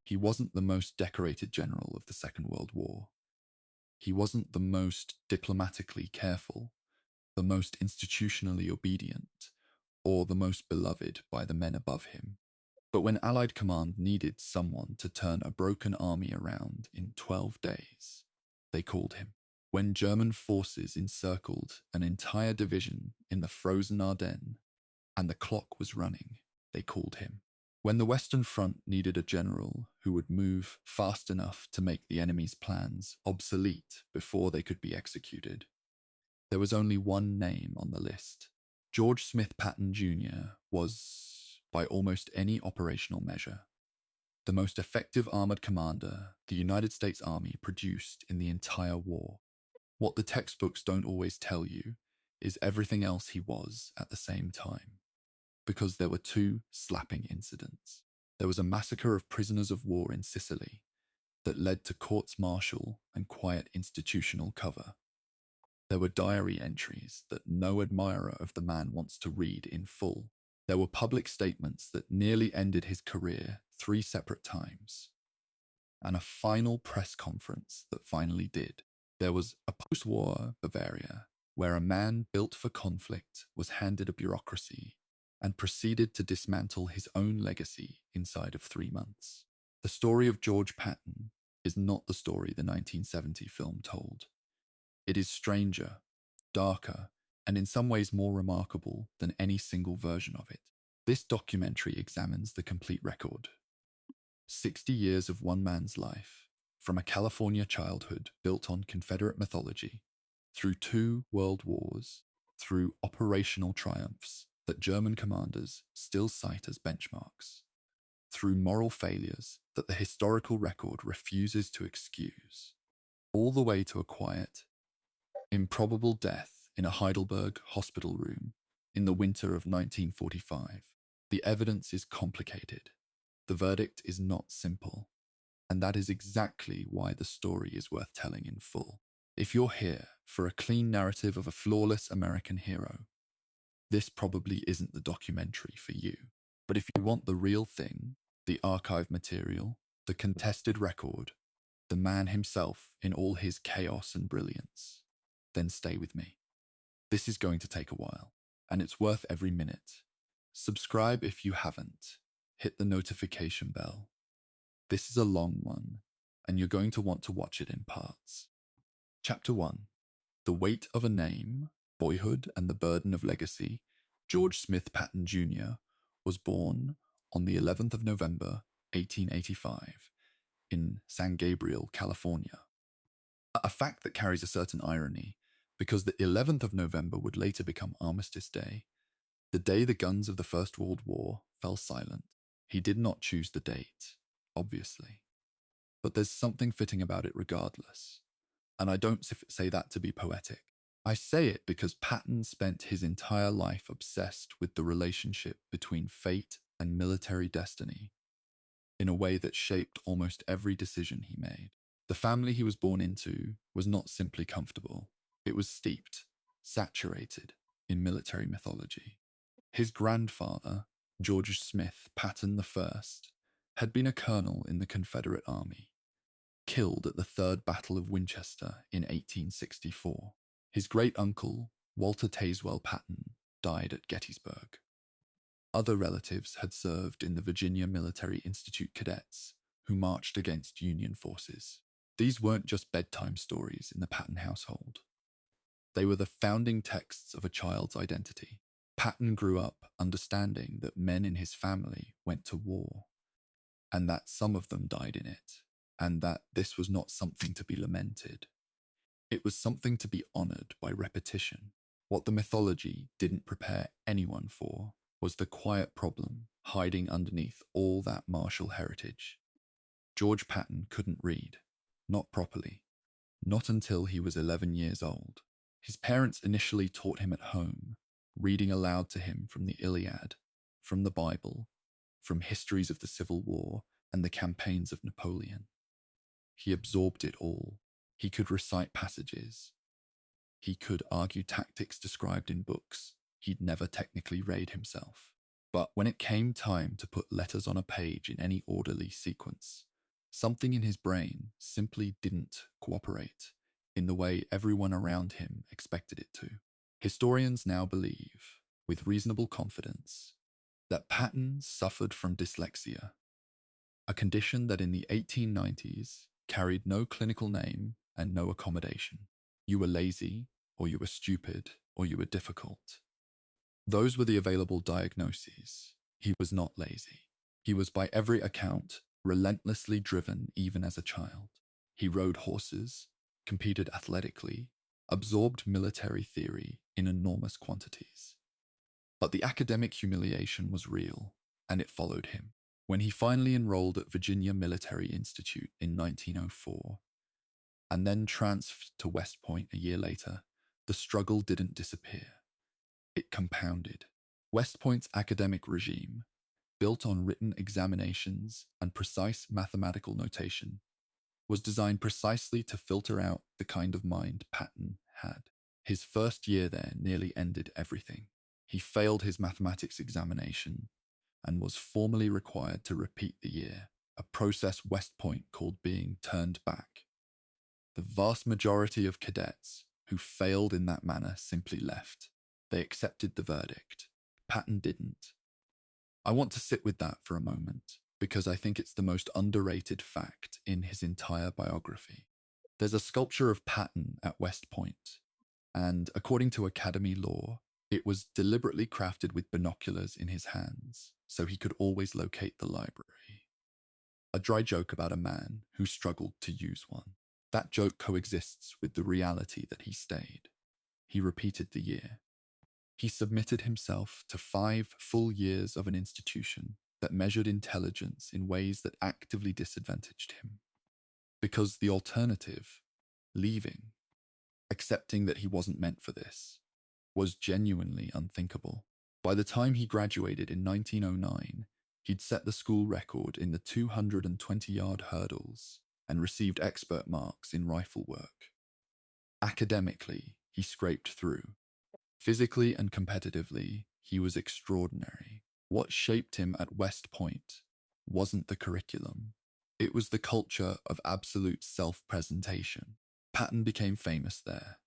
He wasn't the most decorated general of the Second World War. He wasn't the most diplomatically careful, the most institutionally obedient, or the most beloved by the men above him. But when Allied command needed someone to turn a broken army around in 12 days, they called him. When German forces encircled an entire division in the frozen Ardennes and the clock was running, they called him. When the Western Front needed a general who would move fast enough to make the enemy's plans obsolete before they could be executed, there was only one name on the list. George Smith Patton Jr. was, by almost any operational measure, the most effective armored commander the United States Army produced in the entire war. What the textbooks don't always tell you is everything else he was at the same time. Because there were two slapping incidents. There was a massacre of prisoners of war in Sicily that led to courts-martial and quiet institutional cover. There were diary entries that no admirer of the man wants to read in full. There were public statements that nearly ended his career 3 separate times. And a final press conference that finally did. There was a post-war Bavaria where a man built for conflict was handed a bureaucracy and proceeded to dismantle his own legacy inside of 3 months. The story of George Patton is not the story the 1970 film told. It is stranger, darker, and in some ways more remarkable than any single version of it. This documentary examines the complete record. 60 years of one man's life, from a California childhood built on Confederate mythology, through 2 world wars, through operational triumphs that German commanders still cite as benchmarks, through moral failures that the historical record refuses to excuse, all the way to a quiet, improbable death in a Heidelberg hospital room in the winter of 1945. The evidence is complicated. The verdict is not simple. And that is exactly why the story is worth telling in full. If you're here for a clean narrative of a flawless American hero, this probably isn't the documentary for you. But if you want the real thing, the archive material, the contested record, the man himself in all his chaos and brilliance, then stay with me. This is going to take a while, and it's worth every minute. Subscribe if you haven't. Hit the notification bell. This is a long one, and you're going to want to watch it in parts. Chapter 1. The Weight of a Name, Boyhood and the Burden of Legacy. George Smith Patton Jr. was born on the 11th of November, 1885, in San Gabriel, California. A fact that carries a certain irony, because the 11th of November would later become Armistice Day, the day the guns of the First World War fell silent. He did not choose the date, obviously. But there's something fitting about it regardless. And I don't say that to be poetic. I say it because Patton spent his entire life obsessed with the relationship between fate and military destiny in a way that shaped almost every decision he made. The family he was born into was not simply comfortable. It was steeped, saturated in military mythology. His grandfather, George Smith Patton I, had been a colonel in the Confederate Army, killed at the Third Battle of Winchester in 1864. His great-uncle, Walter Tazewell Patton, died at Gettysburg. Other relatives had served in the Virginia Military Institute cadets who marched against Union forces. These weren't just bedtime stories in the Patton household. They were the founding texts of a child's identity. Patton grew up understanding that men in his family went to war, and that some of them died in it, and that this was not something to be lamented. It was something to be honored by repetition. What the mythology didn't prepare anyone for was the quiet problem hiding underneath all that martial heritage. George Patton couldn't read, not properly, not until he was 11 years old. His parents initially taught him at home, reading aloud to him from the Iliad, from the Bible, from histories of the Civil War and the campaigns of Napoleon. He absorbed it all. He could recite passages. He could argue tactics described in books he'd never technically read himself. But when it came time to put letters on a page in any orderly sequence, Something in his brain simply didn't cooperate in the way everyone around him expected it to. Historians now believe, with reasonable confidence, that Patton suffered from dyslexia, a condition that in the 1890s carried no clinical name and no accommodation. You were lazy, or you were stupid, or you were difficult. Those were the available diagnoses. He was not lazy. He was by every account relentlessly driven even as a child. He rode horses, competed athletically, absorbed military theory in enormous quantities. But the academic humiliation was real, and it followed him. When he finally enrolled at Virginia Military Institute in 1904, and then transferred to West Point a year later, the struggle didn't disappear. It compounded. West Point's academic regime, built on written examinations and precise mathematical notation, was designed precisely to filter out the kind of mind Patton had. His first year there nearly ended everything. He failed his mathematics examination and was formally required to repeat the year, a process West Point called being turned back. The vast majority of cadets who failed in that manner simply left. They accepted the verdict. Patton didn't. I want to sit with that for a moment, because I think it's the most underrated fact in his entire biography. There's a sculpture of Patton at West Point, and according to Academy law, it was deliberately crafted with binoculars in his hands, so he could always locate the library. A dry joke about a man who struggled to use one. That joke coexists with the reality that he stayed. He repeated the year. He submitted himself to 5 full years of an institution that measured intelligence in ways that actively disadvantaged him. Because the alternative, leaving, accepting that he wasn't meant for this, was genuinely unthinkable. By the time he graduated in 1909, he'd set the school record in the 220-yard hurdles and received expert marks in rifle work. Academically, he scraped through. Physically and competitively, he was extraordinary. What shaped him at West Point wasn't the curriculum. It was the culture of absolute self-presentation. Patton became famous there,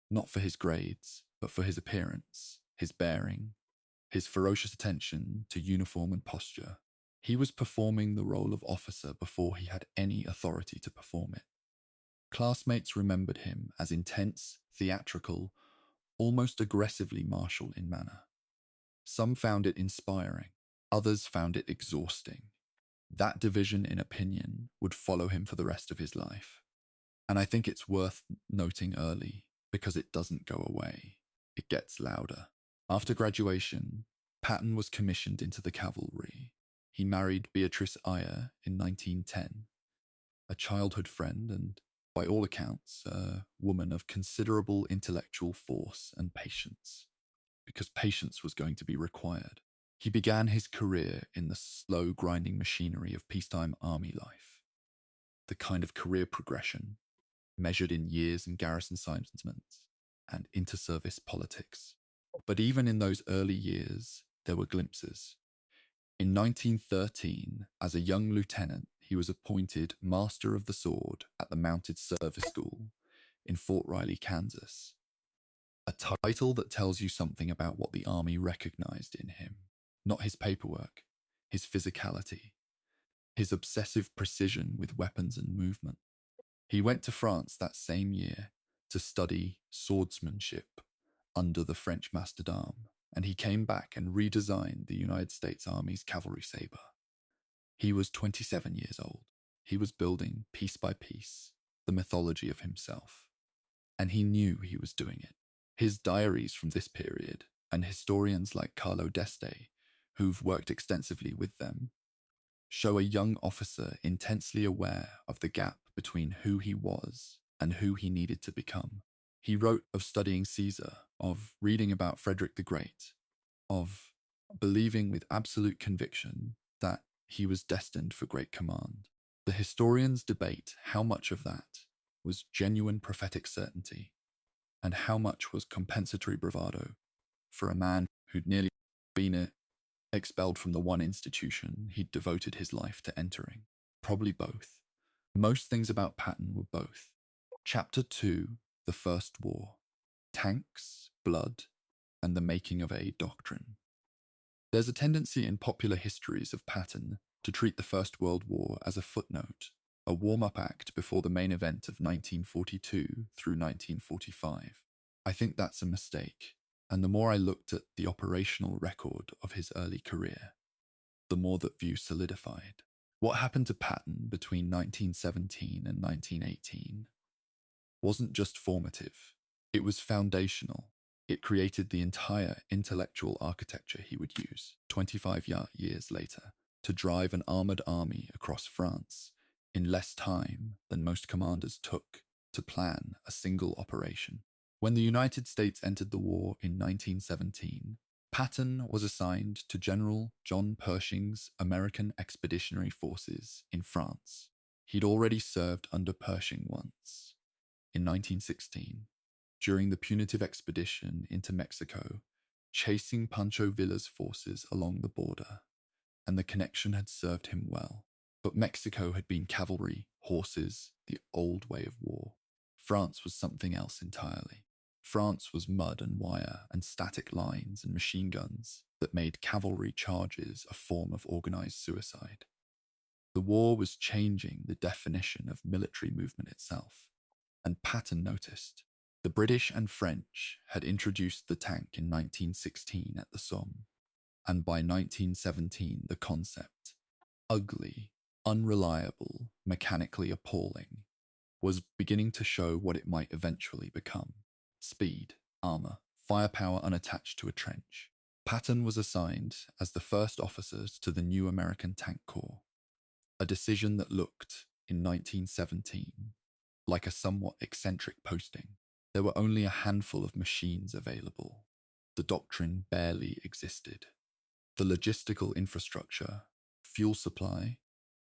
not for his grades, but for his appearance, his bearing, his ferocious attention to uniform and posture. He was performing the role of officer before he had any authority to perform it. Classmates remembered him as intense, theatrical, almost aggressively martial in manner. Some found it inspiring, others found it exhausting. That division in opinion would follow him for the rest of his life. And I think it's worth noting early, because it doesn't go away. It gets louder. After graduation, Patton was commissioned into the cavalry. He married Beatrice Ayer in 1910, a childhood friend and, by all accounts, a woman of considerable intellectual force and patience, because patience was going to be required. He began his career in the slow grinding machinery of peacetime army life, the kind of career progression measured in years in garrison assignments and inter-service politics. But even in those early years, there were glimpses. In 1913, as a young lieutenant, he was appointed Master of the Sword at the Mounted Service School in Fort Riley, Kansas, a title that tells you something about what the Army recognized in him. Not his paperwork, his physicality, his obsessive precision with weapons and movement. He went to France that same year to study swordsmanship under the French master d'armes, and he came back and redesigned the United States Army's cavalry saber. He was 27 years old. He was building, piece by piece, the mythology of himself. And he knew he was doing it. His diaries from this period, and historians like Carlo d'Este, who've worked extensively with them, show a young officer intensely aware of the gap between who he was and who he needed to become. He wrote of studying Caesar, of reading about Frederick the Great, of believing with absolute conviction that he was destined for great command. The historians debate how much of that was genuine prophetic certainty and how much was compensatory bravado for a man who'd nearly been expelled from the one institution he'd devoted his life to entering. Probably both. Most things about Patton were both. Chapter 2, The First War, Tanks, Blood, and the Making of a Doctrine. There's a tendency in popular histories of Patton to treat the First World War as a footnote, a warm-up act before the main event of 1942 through 1945. I think that's a mistake, and the more I looked at the operational record of his early career, the more that view solidified. What happened to Patton between 1917 and 1918 wasn't just formative, it was foundational. It created the entire intellectual architecture he would use 25 years later to drive an armoured army across France in less time than most commanders took to plan a single operation. When the United States entered the war in 1917, Patton was assigned to General John Pershing's American Expeditionary Forces in France. He'd already served under Pershing once, in 1916, during the punitive expedition into Mexico, chasing Pancho Villa's forces along the border, and the connection had served him well. But Mexico had been cavalry, horses, the old way of war. France was something else entirely. France was mud and wire and static lines and machine guns that made cavalry charges a form of organized suicide. The war was changing the definition of military movement itself, and Patton noticed. The British and French had introduced the tank in 1916 at the Somme, and by 1917 the concept, ugly, unreliable, mechanically appalling, was beginning to show what it might eventually become. Speed, armour, firepower unattached to a trench. Patton was assigned as the first officers to the new American Tank Corps, a decision that looked, in 1917, like a somewhat eccentric posting. There were only a handful of machines available. The doctrine barely existed. The logistical infrastructure, fuel supply,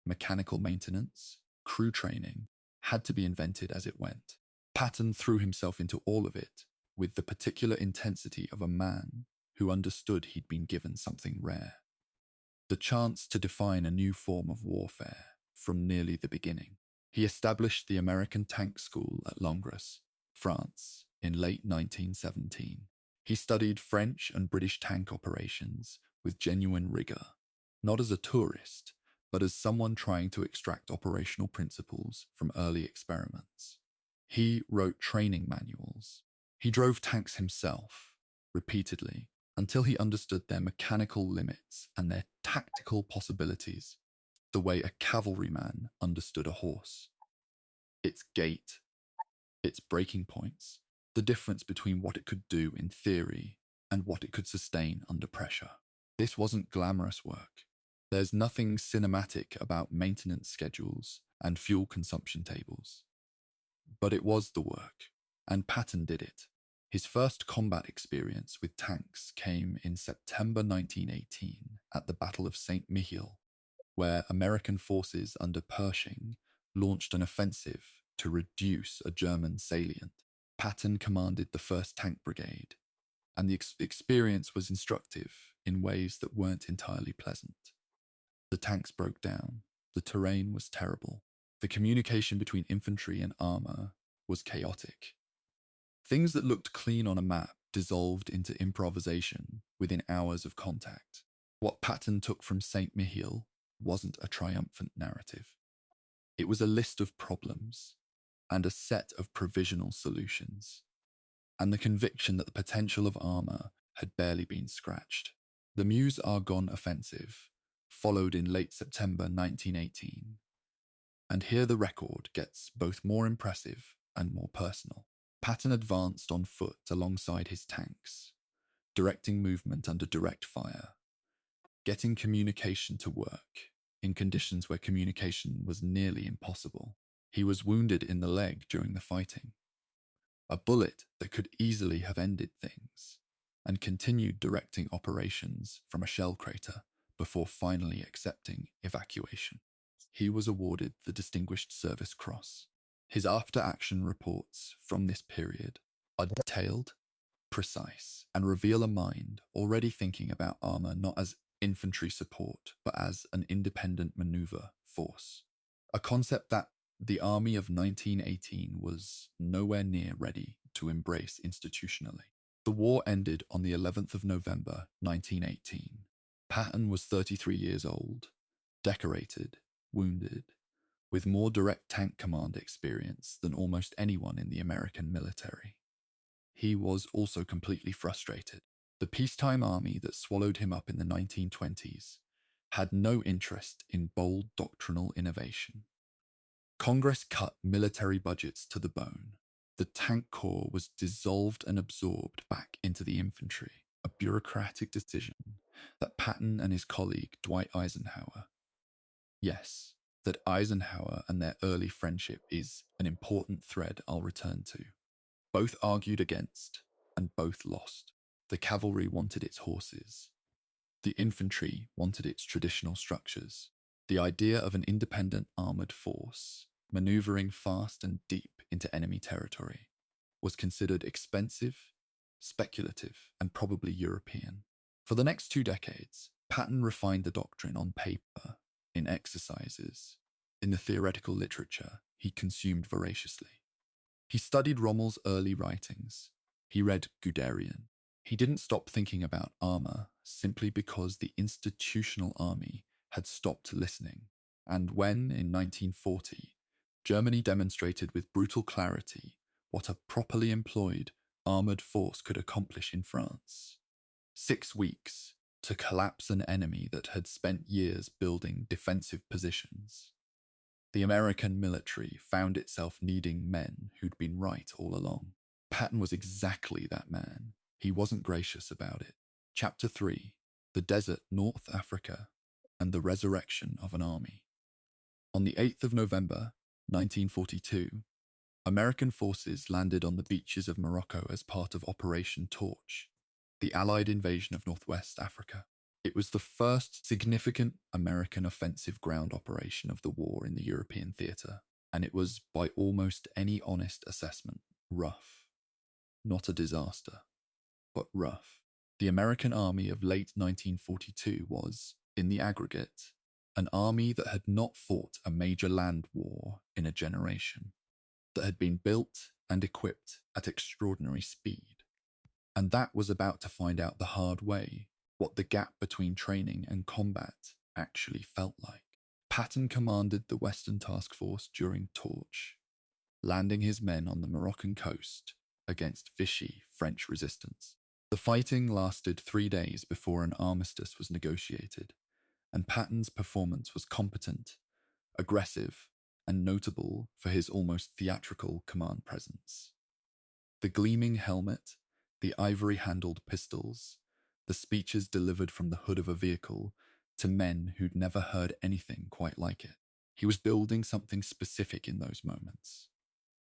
mechanical maintenance, crew training, had to be invented as it went. Patton threw himself into all of it with the particular intensity of a man who understood he'd been given something rare. The chance to define a new form of warfare from nearly the beginning. He established the American Tank School at Langres, France, in late 1917. He studied French and British tank operations with genuine rigor, not as a tourist, but as someone trying to extract operational principles from early experiments. He wrote training manuals. He drove tanks himself, repeatedly, until he understood their mechanical limits and their tactical possibilities, the way a cavalryman understood a horse. Its gait, its breaking points, the difference between what it could do in theory and what it could sustain under pressure. This wasn't glamorous work. There's nothing cinematic about maintenance schedules and fuel consumption tables. But it was the work, and Patton did it. His first combat experience with tanks came in September 1918 at the Battle of St. Mihiel, where American forces under Pershing launched an offensive to reduce a German salient. Patton commanded the 1st Tank Brigade, and the experience was instructive in ways that weren't entirely pleasant. The tanks broke down, the terrain was terrible, the communication between infantry and armour was chaotic. Things that looked clean on a map dissolved into improvisation within hours of contact. What Patton took from St. Mihiel wasn't a triumphant narrative. It was a list of problems and a set of provisional solutions, and the conviction that the potential of armour had barely been scratched. The Meuse-Argonne offensive followed in late September 1918, and here the record gets both more impressive and more personal. Patton advanced on foot alongside his tanks, directing movement under direct fire, getting communication to work in conditions where communication was nearly impossible. He was wounded in the leg during the fighting, a bullet that could easily have ended things, and continued directing operations from a shell crater before finally accepting evacuation. He was awarded the Distinguished Service Cross. His after-action reports from this period are detailed, precise, and reveal a mind already thinking about armour not as infantry support, but as an independent maneuver force. A concept that, The army of 1918 was nowhere near ready to embrace institutionally. The war ended on the 11th of November, 1918. Patton was 33 years old, decorated, wounded, with more direct tank command experience than almost anyone in the American military. He was also completely frustrated. The peacetime army that swallowed him up in the 1920s had no interest in bold doctrinal innovation. Congress cut military budgets to the bone. The tank corps was dissolved and absorbed back into the infantry, a bureaucratic decision that Patton and his colleague Dwight Eisenhower, yes, that Eisenhower and their early friendship is an important thread I'll return to. Both argued against, and both lost. The cavalry wanted its horses. The infantry wanted its traditional structures. The idea of an independent armored force, maneuvering fast and deep into enemy territory, was considered expensive, speculative, and probably European. For the next 2 decades, Patton refined the doctrine on paper, in exercises, in the theoretical literature he consumed voraciously. He studied Rommel's early writings. He read Guderian. He didn't stop thinking about armor simply because the institutional army had stopped listening. And when, in 1940, Germany demonstrated with brutal clarity what a properly employed armored force could accomplish in France, 6 weeks to collapse an enemy that had spent years building defensive positions, the American military found itself needing men who'd been right all along. Patton was exactly that man. He wasn't gracious about it. Chapter 3, The Desert, North Africa, and the Resurrection of an Army. On the 8th of November, 1942, American forces landed on the beaches of Morocco as part of Operation Torch, the Allied invasion of Northwest Africa. It was the first significant American offensive ground operation of the war in the European theatre, and it was, by almost any honest assessment, rough. Not a disaster, but rough. The American army of late 1942 was, in the aggregate, an army that had not fought a major land war in a generation, that had been built and equipped at extraordinary speed, and that was about to find out the hard way what the gap between training and combat actually felt like. Patton commanded the Western Task Force during Torch, landing his men on the Moroccan coast against Vichy French resistance. The fighting lasted 3 days before an armistice was negotiated, and Patton's performance was competent, aggressive, and notable for his almost theatrical command presence. The gleaming helmet, the ivory-handled pistols, the speeches delivered from the hood of a vehicle to men who'd never heard anything quite like it. He was building something specific in those moments.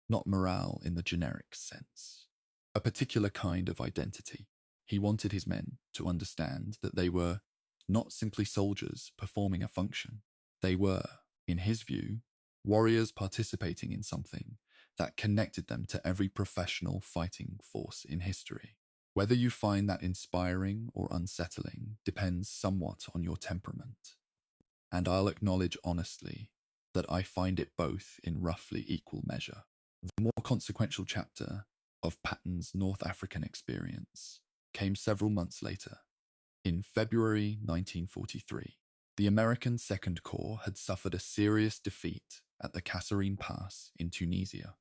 Not morale in the generic sense. A particular kind of identity. He wanted his men to understand that they were not simply soldiers performing a function. They were, in his view, warriors participating in something that connected them to every professional fighting force in history. Whether you find that inspiring or unsettling depends somewhat on your temperament. And I'll acknowledge honestly that I find it both in roughly equal measure. The more consequential chapter of Patton's North African experience came several months later. In February 1943, the American Second Corps had suffered a serious defeat at the Kasserine Pass in Tunisia.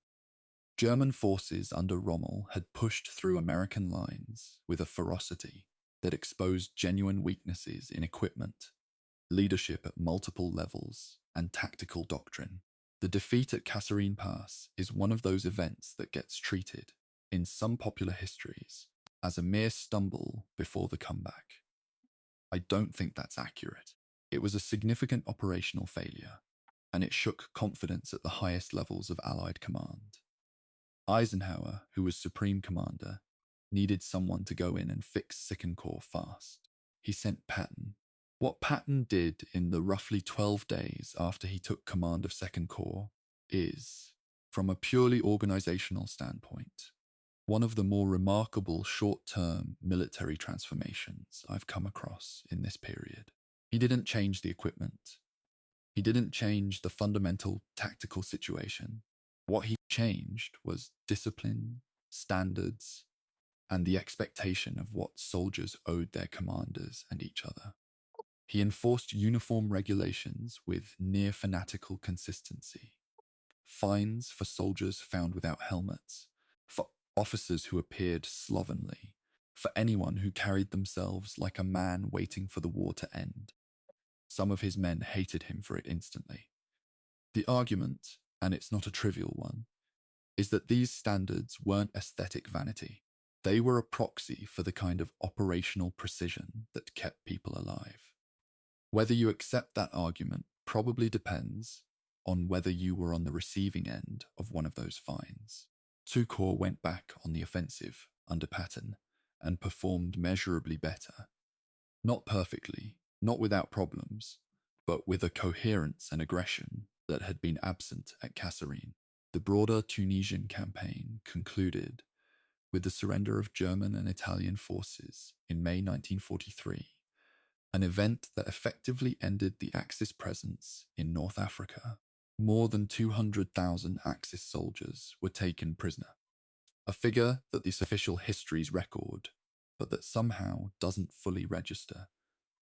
German forces under Rommel had pushed through American lines with a ferocity that exposed genuine weaknesses in equipment, leadership at multiple levels, and tactical doctrine. The defeat at Kasserine Pass is one of those events that gets treated, in some popular histories, as a mere stumble before the comeback. I don't think that's accurate. It was a significant operational failure, and it shook confidence at the highest levels of Allied command. Eisenhower, who was Supreme Commander, needed someone to go in and fix Second Corps fast. He sent Patton. What Patton did in the roughly 12 days after he took command of Second Corps is, from a purely organizational standpoint, one of the more remarkable short-term military transformations I've come across in this period. He didn't change the equipment. He didn't change the fundamental tactical situation. What he changed was discipline, standards, and the expectation of what soldiers owed their commanders and each other. He enforced uniform regulations with near fanatical consistency. Fines for soldiers found without helmets, for officers who appeared slovenly, for anyone who carried themselves like a man waiting for the war to end. Some of his men hated him for it instantly. The argument, and it's not a trivial one, is that these standards weren't aesthetic vanity. They were a proxy for the kind of operational precision that kept people alive. Whether you accept that argument probably depends on whether you were on the receiving end of one of those fines. Two Corps went back on the offensive under Patton and performed measurably better. Not perfectly, not without problems, but with a coherence and aggression that had been absent at Kasserine. The broader Tunisian campaign concluded with the surrender of German and Italian forces in May 1943, an event that effectively ended the Axis presence in North Africa. More than 200,000 Axis soldiers were taken prisoner, a figure that the official histories record, but that somehow doesn't fully register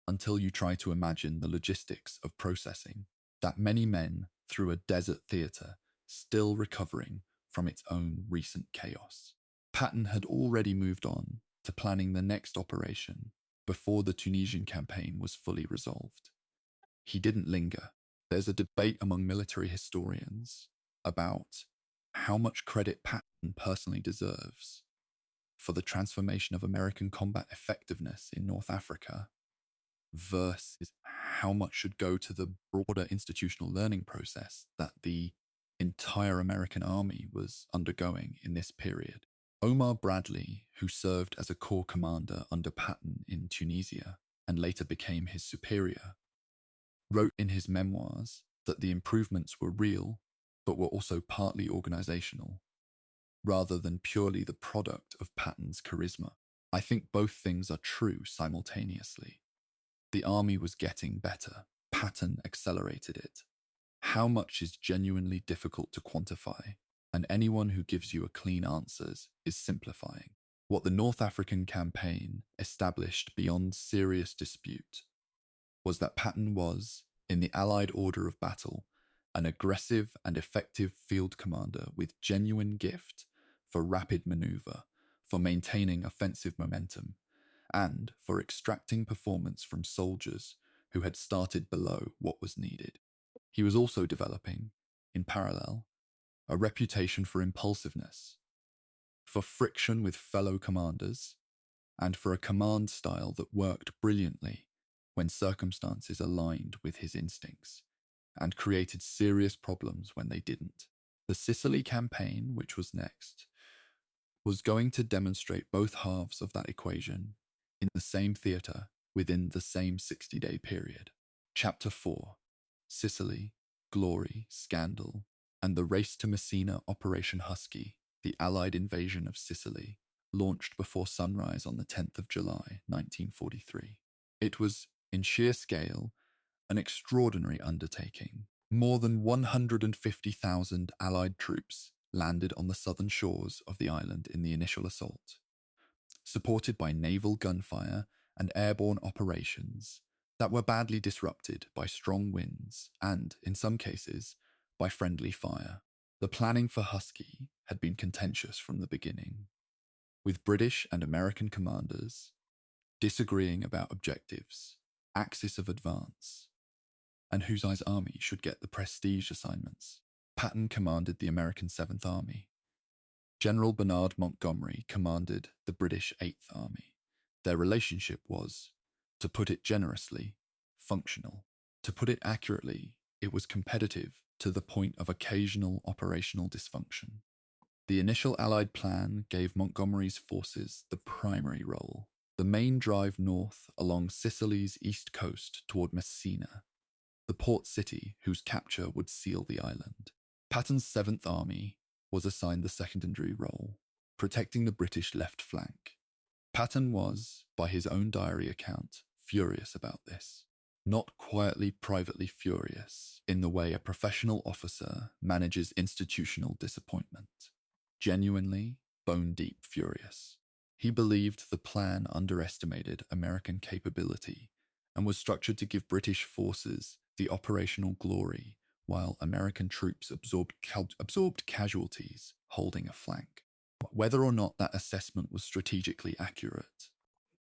until you try to imagine the logistics of processing that many men through a desert theatre still recovering from its own recent chaos. Patton had already moved on to planning the next operation before the Tunisian campaign was fully resolved. He didn't linger. There's a debate among military historians about how much credit Patton personally deserves for the transformation of American combat effectiveness in North Africa versus how much should go to the broader institutional learning process that the entire American army was undergoing in this period. Omar Bradley, who served as a corps commander under Patton in Tunisia and later became his superior, wrote in his memoirs that the improvements were real, but were also partly organizational, rather than purely the product of Patton's charisma. I think both things are true simultaneously. The army was getting better. Patton accelerated it. How much is genuinely difficult to quantify, and anyone who gives you a clean answers is simplifying. What the North African campaign established beyond serious dispute was that Patton was, in the Allied order of battle, an aggressive and effective field commander with genuine gift for rapid maneuver, for maintaining offensive momentum, and for extracting performance from soldiers who had started below what was needed. He was also developing, in parallel, a reputation for impulsiveness, for friction with fellow commanders, and for a command style that worked brilliantly when circumstances aligned with his instincts, and created serious problems when they didn't. The Sicily campaign, which was next, was going to demonstrate both halves of that equation in the same theatre within the same 60-day period. Chapter 4, Sicily, Glory, Scandal, and the Race to Messina Operation Husky, the Allied invasion of Sicily, launched before sunrise on the 10th of July, 1943. It was, in sheer scale, an extraordinary undertaking. More than 150,000 Allied troops landed on the southern shores of the island in the initial assault, supported by naval gunfire and airborne operations that were badly disrupted by strong winds and, in some cases, by friendly fire. The planning for Husky had been contentious from the beginning, with British and American commanders disagreeing about objectives, axis of advance, and whose eye's army should get the prestige assignments. Patton commanded the American 7th Army. General Bernard Montgomery commanded the British 8th Army. Their relationship was, to put it generously, functional. To put it accurately, it was competitive to the point of occasional operational dysfunction. The initial Allied plan gave Montgomery's forces the primary role. The main drive north along Sicily's east coast toward Messina, the port city whose capture would seal the island. Patton's 7th Army was assigned the secondary role, protecting the British left flank. Patton was, by his own diary account, furious about this. not quietly, privately furious in the way a professional officer manages institutional disappointment. Genuinely, bone-deep furious. He believed the plan underestimated American capability and was structured to give British forces the operational glory while American troops absorbed casualties holding a flank. Whether or not that assessment was strategically accurate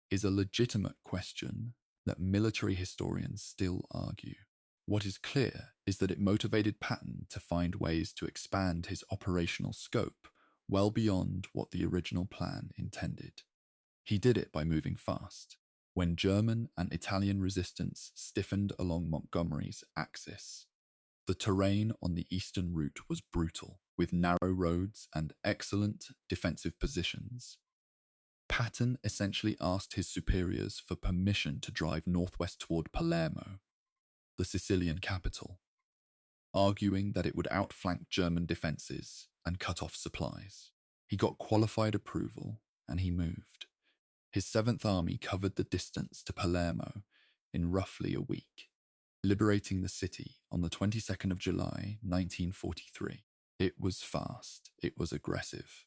is a legitimate question that military historians still argue. What is clear is that it motivated Patton to find ways to expand his operational scope well beyond what the original plan intended. He did it by moving fast. When German and Italian resistance stiffened along Montgomery's axis, the terrain on the eastern route was brutal, with narrow roads and excellent defensive positions. Patton essentially asked his superiors for permission to drive northwest toward Palermo, the Sicilian capital, arguing that it would outflank German defenses and cut off supplies. He got qualified approval, and he moved. His 7th Army covered the distance to Palermo in roughly a week, liberating the city on the 22nd of July, 1943. It was fast, it was aggressive,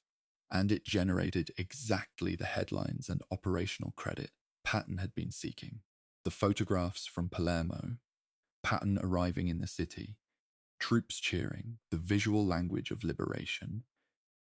and it generated exactly the headlines and operational credit Patton had been seeking. The photographs from Palermo, Patton arriving in the city, troops cheering, the visual language of liberation,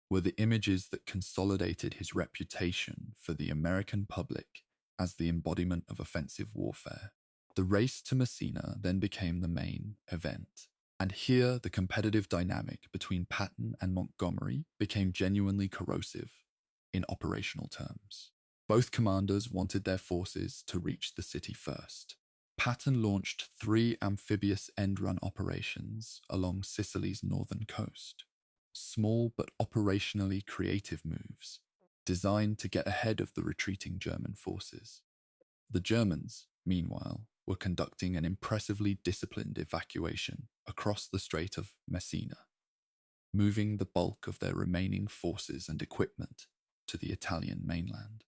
were the images that consolidated his reputation for the American public as the embodiment of offensive warfare. The race to Messina then became the main event, and here the competitive dynamic between Patton and Montgomery became genuinely corrosive in operational terms. Both commanders wanted their forces to reach the city first. Patton launched 3 amphibious end-run operations along Sicily's northern coast. Small but operationally creative moves, designed to get ahead of the retreating German forces. The Germans, meanwhile, were conducting an impressively disciplined evacuation across the Strait of Messina, moving the bulk of their remaining forces and equipment to the Italian mainland.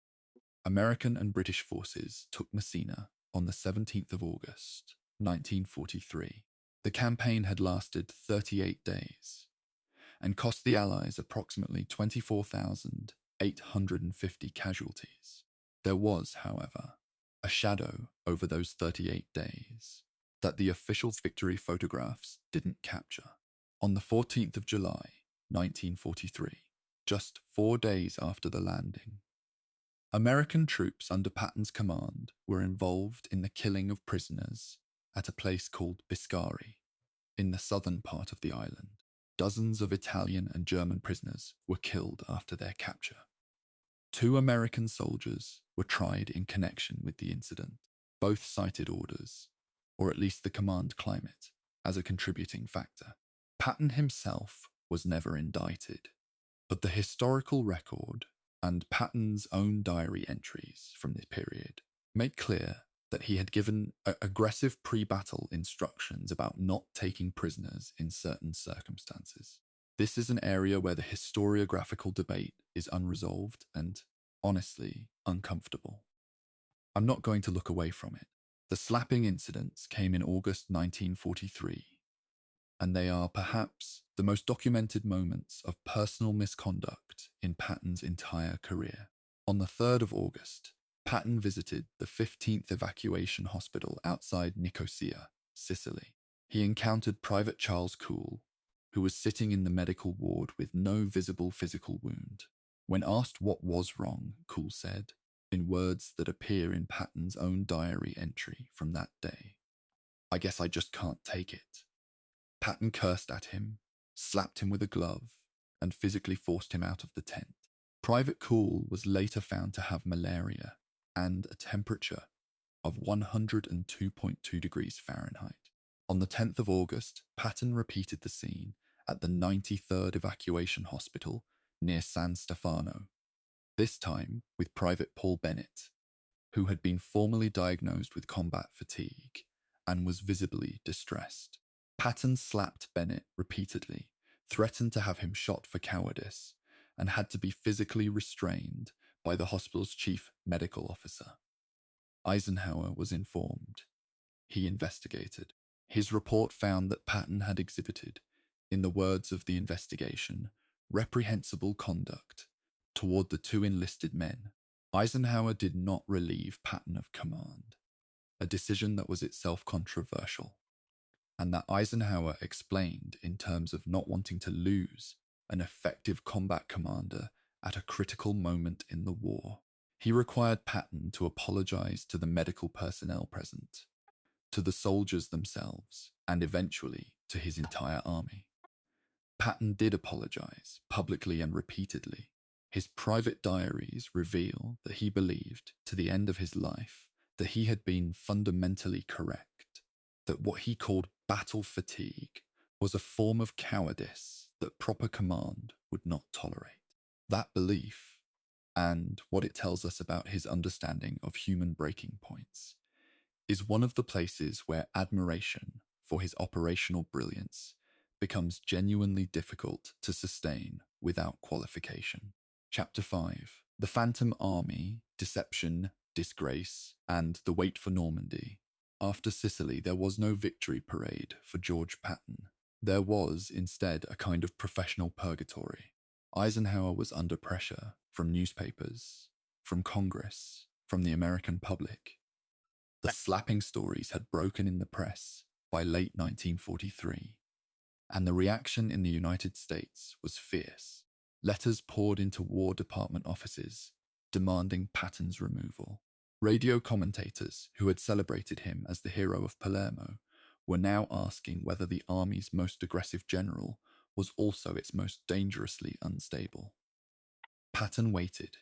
American and British forces took Messina on the 17th of August, 1943. The campaign had lasted 38 days and cost the Allies approximately 24,850 casualties. There was, however, a shadow over those 38 days that the official victory photographs didn't capture. On the 14th of July, 1943, just 4 days after the landing, American troops under Patton's command were involved in the killing of prisoners at a place called Biscari, in the southern part of the island. Dozens of Italian and German prisoners were killed after their capture. 2 American soldiers were tried in connection with the incident. Both cited orders, or at least the command climate, as a contributing factor. Patton himself was never indicted, but the historical record and Patton's own diary entries from this period make clear that he had given aggressive pre-battle instructions about not taking prisoners in certain circumstances. This is an area where the historiographical debate is unresolved and, honestly, uncomfortable. I'm not going to look away from it. The slapping incidents came in August 1943, and they are perhaps the most documented moments of personal misconduct in Patton's entire career. On the 3rd of August, Patton visited the 15th Evacuation Hospital outside Nicosia, Sicily. He encountered Private Charles Cool, who was sitting in the medical ward with no visible physical wound. When asked what was wrong, Cool said, in words that appear in Patton's own diary entry from that day, "I guess I just can't take it." Patton cursed at him, slapped him with a glove, and physically forced him out of the tent. Private Cool was later found to have malaria and a temperature of 102.2 degrees Fahrenheit. On the 10th of August, Patton repeated the scene at the 93rd Evacuation Hospital near San Stefano, this time with Private Paul Bennett, who had been formally diagnosed with combat fatigue and was visibly distressed. Patton slapped Bennett repeatedly, threatened to have him shot for cowardice, and had to be physically restrained by the hospital's chief medical officer. Eisenhower was informed. he investigated. His report found that Patton had exhibited, in the words of the investigation, reprehensible conduct toward the two enlisted men. Eisenhower did not relieve Patton of command, a decision that was itself controversial, and that Eisenhower explained in terms of not wanting to lose an effective combat commander at a critical moment in the war. He required Patton to apologize to the medical personnel present, to the soldiers themselves, and eventually to his entire army. Patton did apologize, publicly and repeatedly. His private diaries reveal that he believed, to the end of his life, that he had been fundamentally correct, that what he called battle fatigue was a form of cowardice that proper command would not tolerate. That belief, and what it tells us about his understanding of human breaking points, is one of the places where admiration for his operational brilliance becomes genuinely difficult to sustain without qualification. Chapter 5. The Phantom Army, Deception, Disgrace, and the Wait for Normandy. After Sicily, there was no victory parade for George Patton. There was, instead, a kind of professional purgatory. Eisenhower was under pressure from newspapers, from Congress, from the American public. The slapping stories had broken in the press by late 1943, and the reaction in the United States was fierce. Letters poured into War Department offices demanding Patton's removal. Radio commentators who had celebrated him as the hero of Palermo were now asking whether the army's most aggressive general was also its most dangerously unstable. Patton waited.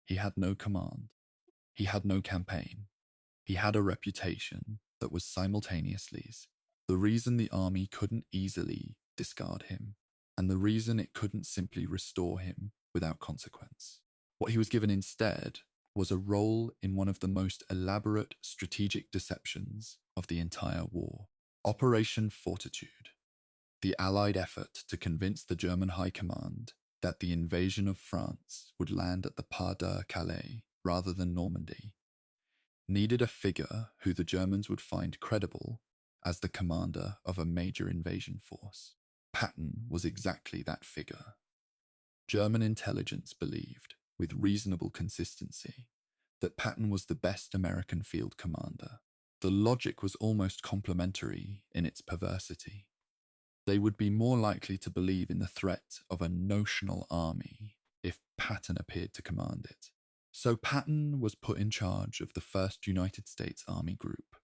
He had no command. He had no campaign. He had a reputation that was simultaneously the reason the army couldn't easily discard him, and the reason it couldn't simply restore him without consequence. What he was given instead was a role in one of the most elaborate strategic deceptions of the entire war. Operation Fortitude, the Allied effort to convince the German High Command that the invasion of France would land at the Pas de Calais rather than Normandy, needed a figure who the Germans would find credible as the commander of a major invasion force. Patton was exactly that figure. German intelligence believed, with reasonable consistency, that Patton was the best American field commander. The logic was almost complementary in its perversity. They would be more likely to believe in the threat of a notional army if Patton appeared to command it. So Patton was put in charge of the 1st United States Army Group,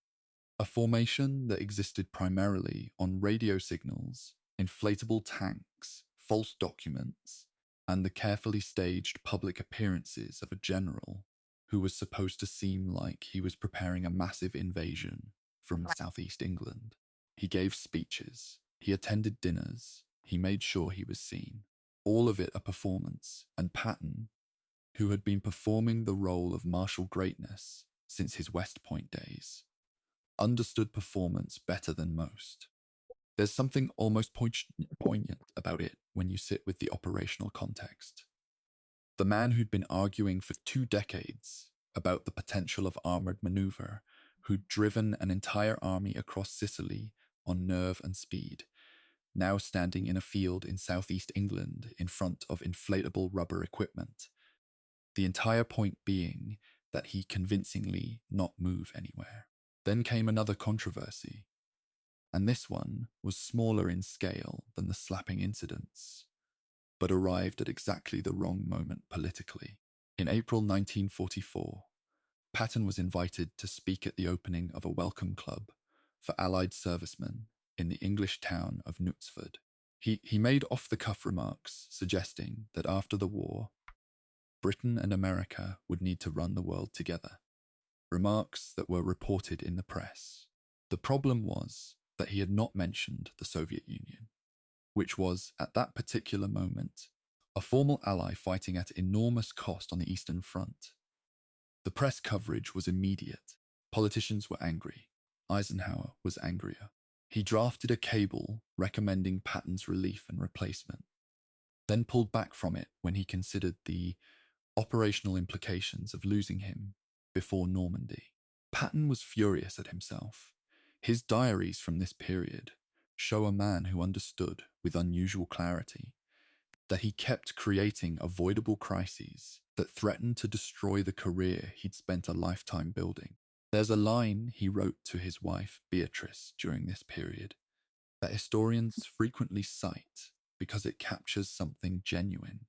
a formation that existed primarily on radio signals, inflatable tanks, false documents, and the carefully staged public appearances of a general who was supposed to seem like he was preparing a massive invasion from southeast England. He gave speeches, he attended dinners, he made sure he was seen. All of it a performance, and Patton, who had been performing the role of martial greatness since his West Point days, understood performance better than most. There's something almost poignant about it when you sit with the operational context. The man who'd been arguing for 2 decades about the potential of armored maneuver, who'd driven an entire army across Sicily on nerve and speed, now standing in a field in southeast England in front of inflatable rubber equipment, the entire point being that he convincingly not move anywhere. Then came another controversy, and this one was smaller in scale than the slapping incidents, but arrived at exactly the wrong moment politically. In April 1944, Patton was invited to speak at the opening of a welcome club for Allied servicemen in the English town of Knutsford. He made off-the-cuff remarks suggesting that after the war, Britain and America would need to run the world together. Remarks that were reported in the press. The problem was that he had not mentioned the Soviet Union, which was, at that particular moment, a formal ally fighting at enormous cost on the Eastern Front. The press coverage was immediate. Politicians were angry. Eisenhower was angrier. He drafted a cable recommending Patton's relief and replacement, then pulled back from it when he considered the operational implications of losing him before Normandy. Patton was furious at himself. His diaries from this period show a man who understood with unusual clarity that he kept creating avoidable crises that threatened to destroy the career he'd spent a lifetime building. There's a line he wrote to his wife, Beatrice, during this period that historians frequently cite because it captures something genuine.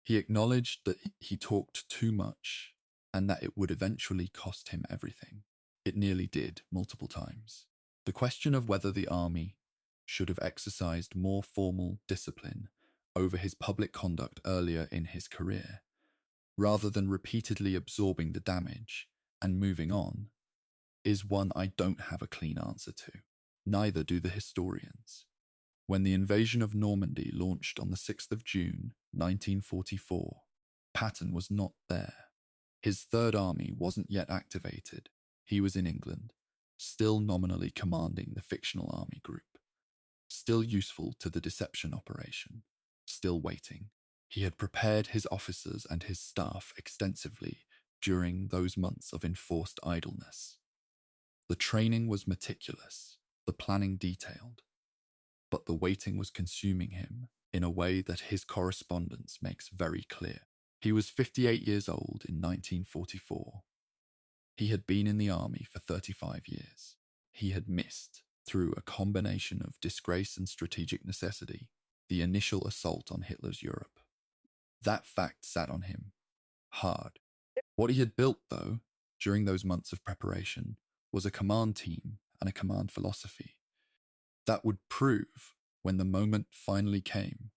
He acknowledged that he talked too much and that it would eventually cost him everything. It nearly did, multiple times. The question of whether the army should have exercised more formal discipline over his public conduct earlier in his career, rather than repeatedly absorbing the damage and moving on, is one I don't have a clean answer to. Neither do the historians. When the invasion of Normandy launched on the 6th of June, 1944, Patton was not there. His Third Army wasn't yet activated. He was in England, still nominally commanding the fictional army group, still useful to the deception operation, still waiting. He had prepared his officers and his staff extensively during those months of enforced idleness. The training was meticulous, the planning detailed, but the waiting was consuming him in a way that his correspondence makes very clear. He was 58 years old in 1944. He had been in the army for 35 years. He had missed, through a combination of disgrace and strategic necessity, the initial assault on Hitler's Europe. That fact sat on him hard. What he had built, though, during those months of preparation, was a command team and a command philosophy that would prove, when the moment finally came,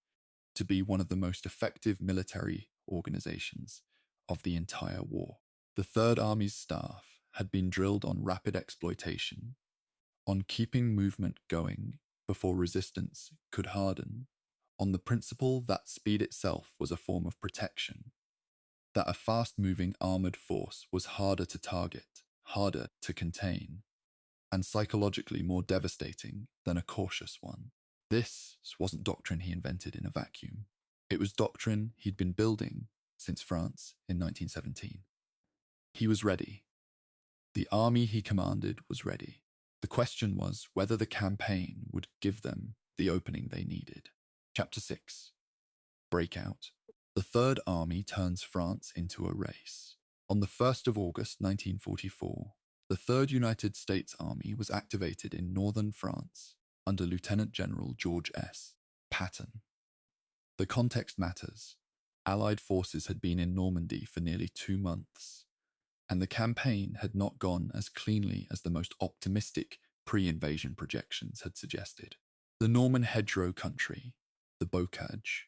to be one of the most effective military organizations of the entire war. The Third Army's staff had been drilled on rapid exploitation, on keeping movement going before resistance could harden, on the principle that speed itself was a form of protection, that a fast-moving armored force was harder to target, harder to contain, and psychologically more devastating than a cautious one. This wasn't doctrine he invented in a vacuum. It was doctrine he'd been building since France in 1917. He was ready. The army he commanded was ready. The question was whether the campaign would give them the opening they needed. Chapter 6. Breakout. The Third Army turns France into a race. On the 1st of August 1944, the Third United States Army was activated in northern France under Lieutenant General George S. Patton. The context matters. Allied forces had been in Normandy for nearly 2 months, and the campaign had not gone as cleanly as the most optimistic pre-invasion projections had suggested. The Norman hedgerow country, the Bocage,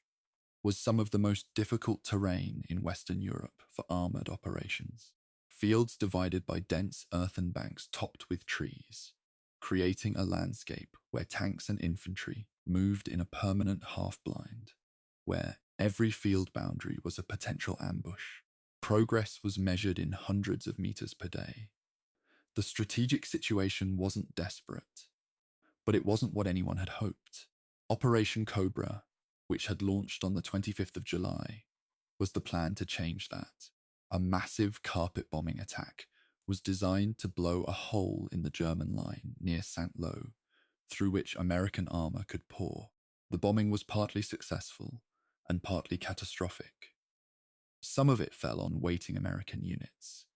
was some of the most difficult terrain in Western Europe for armoured operations. Fields divided by dense earthen banks topped with trees, creating a landscape where tanks and infantry moved in a permanent half-blind, where every field boundary was a potential ambush. Progress was measured in hundreds of meters per day. The strategic situation wasn't desperate, but it wasn't what anyone had hoped. Operation Cobra, which had launched on the 25th of July, was the plan to change that. A massive carpet bombing attack was designed to blow a hole in the German line near Saint-Lô, through which American armor could pour. The bombing was partly successful and partly catastrophic. Some of it fell on waiting American units,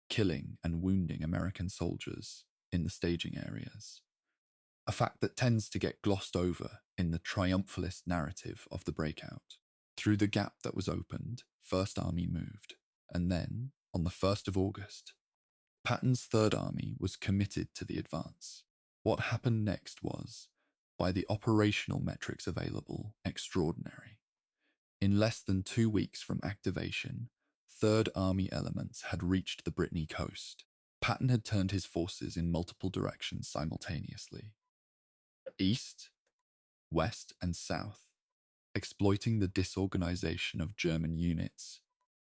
killing and wounding American soldiers in the staging areas, a fact that tends to get glossed over in the triumphalist narrative of the breakout. Through the gap that was opened, First Army moved, and then, on the 1st of August, Patton's Third Army was committed to the advance. What happened next was, by the operational metrics available, extraordinary. In less than 2 weeks from activation, Third Army elements had reached the Brittany coast. Patton had turned his forces in multiple directions simultaneously. East, west, and south, exploiting the disorganization of German units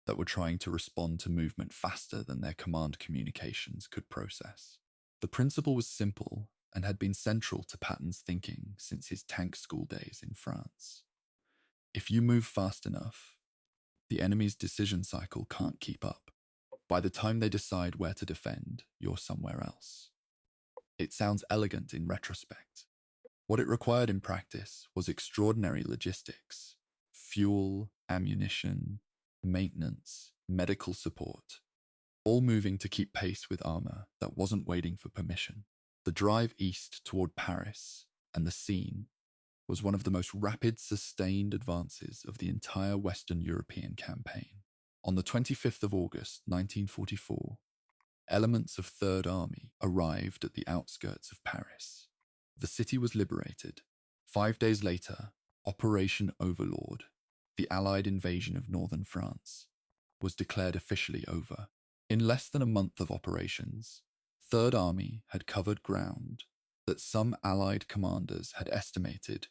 that were trying to respond to movement faster than their command communications could process. The principle was simple and had been central to Patton's thinking since his tank school days in France. If you move fast enough, the enemy's decision cycle can't keep up. By the time they decide where to defend, you're somewhere else. It sounds elegant in retrospect. What it required in practice was extraordinary logistics: fuel, ammunition, maintenance, medical support, all moving to keep pace with armor that wasn't waiting for permission. The drive east toward Paris and the Seine was one of the most rapid, sustained advances of the entire Western European campaign. On the 25th of August, 1944, elements of Third Army arrived at the outskirts of Paris. The city was liberated. 5 days later, Operation Overlord, the Allied invasion of northern France, was declared officially over. In less than a month of operations, Third Army had covered ground that some Allied commanders had estimated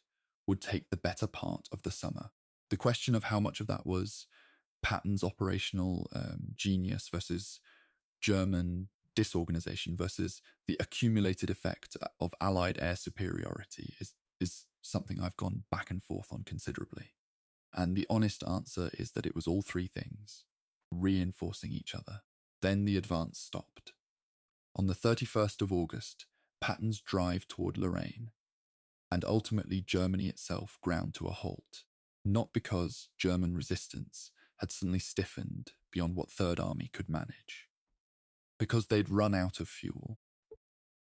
would take the better part of the summer. The question of how much of that was Patton's operational genius versus German disorganization versus the accumulated effect of Allied air superiority is something I've gone back and forth on considerably. And the honest answer is that it was all three things, reinforcing each other. Then the advance stopped. On the 31st of August, Patton's drive toward Lorraine, and ultimately Germany itself, ground to a halt, not because German resistance had suddenly stiffened beyond what Third Army could manage, because they'd run out of fuel.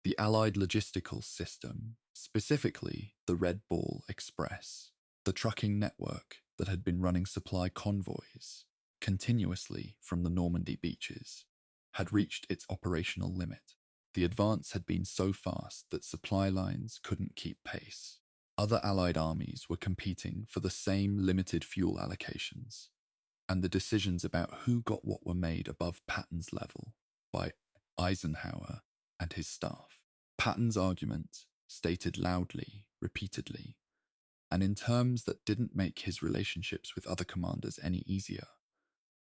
The Allied logistical system, specifically the Red Ball Express, the trucking network that had been running supply convoys continuously from the Normandy beaches, had reached its operational limit. The advance had been so fast that supply lines couldn't keep pace. Other Allied armies were competing for the same limited fuel allocations, and the decisions about who got what were made above Patton's level by Eisenhower and his staff. Patton's argument, stated loudly, repeatedly, and in terms that didn't make his relationships with other commanders any easier,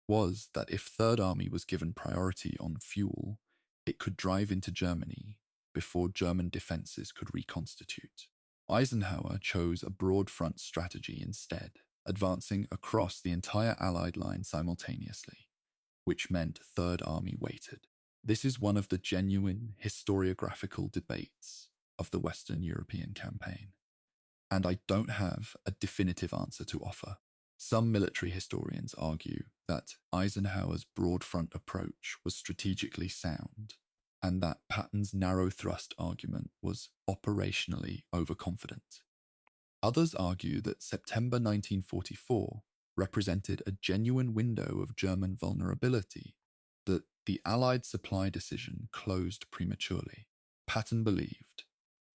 was that if Third Army was given priority on fuel, it could drive into Germany before German defenses could reconstitute. Eisenhower chose a broad front strategy instead, advancing across the entire Allied line simultaneously, which meant Third Army waited. This is one of the genuine historiographical debates of the Western European campaign, and I don't have a definitive answer to offer. Some military historians argue that Eisenhower's broad front approach was strategically sound, and that Patton's narrow thrust argument was operationally overconfident. Others argue that September 1944 represented a genuine window of German vulnerability, that the Allied supply decision closed prematurely. Patton believed,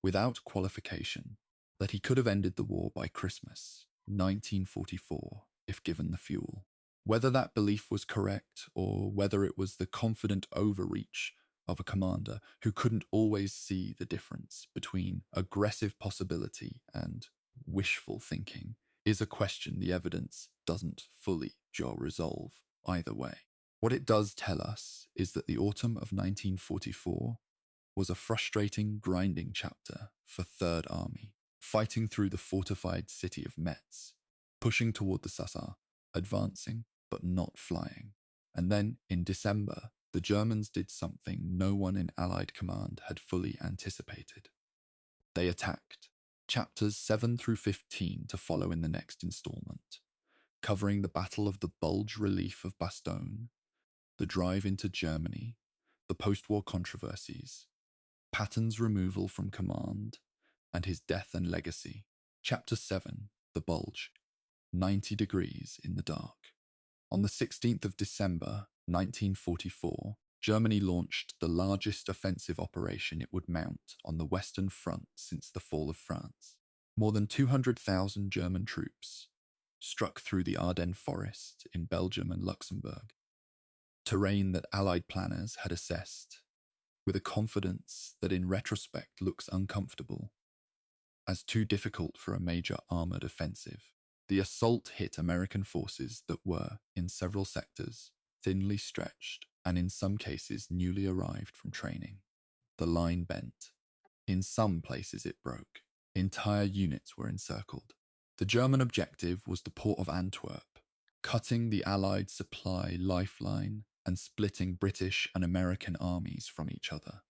without qualification, that he could have ended the war by Christmas 1944 if given the fuel. Whether that belief was correct, or whether it was the confident overreach of a commander who couldn't always see the difference between aggressive possibility and wishful thinking, is a question the evidence doesn't fully resolve either way. What it does tell us is that the autumn of 1944 was a frustrating, grinding chapter for Third Army, fighting through the fortified city of Metz, pushing toward the Saar, advancing but not flying. And then, in December, the Germans did something no one in Allied command had fully anticipated. They attacked. Chapters 7 through 15 to follow in the next installment, covering the Battle of the Bulge Relief of Bastogne, the drive into Germany, the post-war controversies, Patton's removal from command, and his death and legacy. Chapter 7, The Bulge, 90 degrees in the dark. On the 16th of December, 1944, Germany launched the largest offensive operation it would mount on the Western Front since the fall of France. More than 200,000 German troops struck through the Ardennes forest in Belgium and Luxembourg, terrain that Allied planners had assessed with a confidence that in retrospect looks uncomfortable, as too difficult for a major armoured offensive. The assault hit American forces that were, in several sectors, thinly stretched and in some cases newly arrived from training. The line bent. In some places it broke. Entire units were encircled. The German objective was the port of Antwerp, cutting the Allied supply lifeline and splitting British and American armies from each other.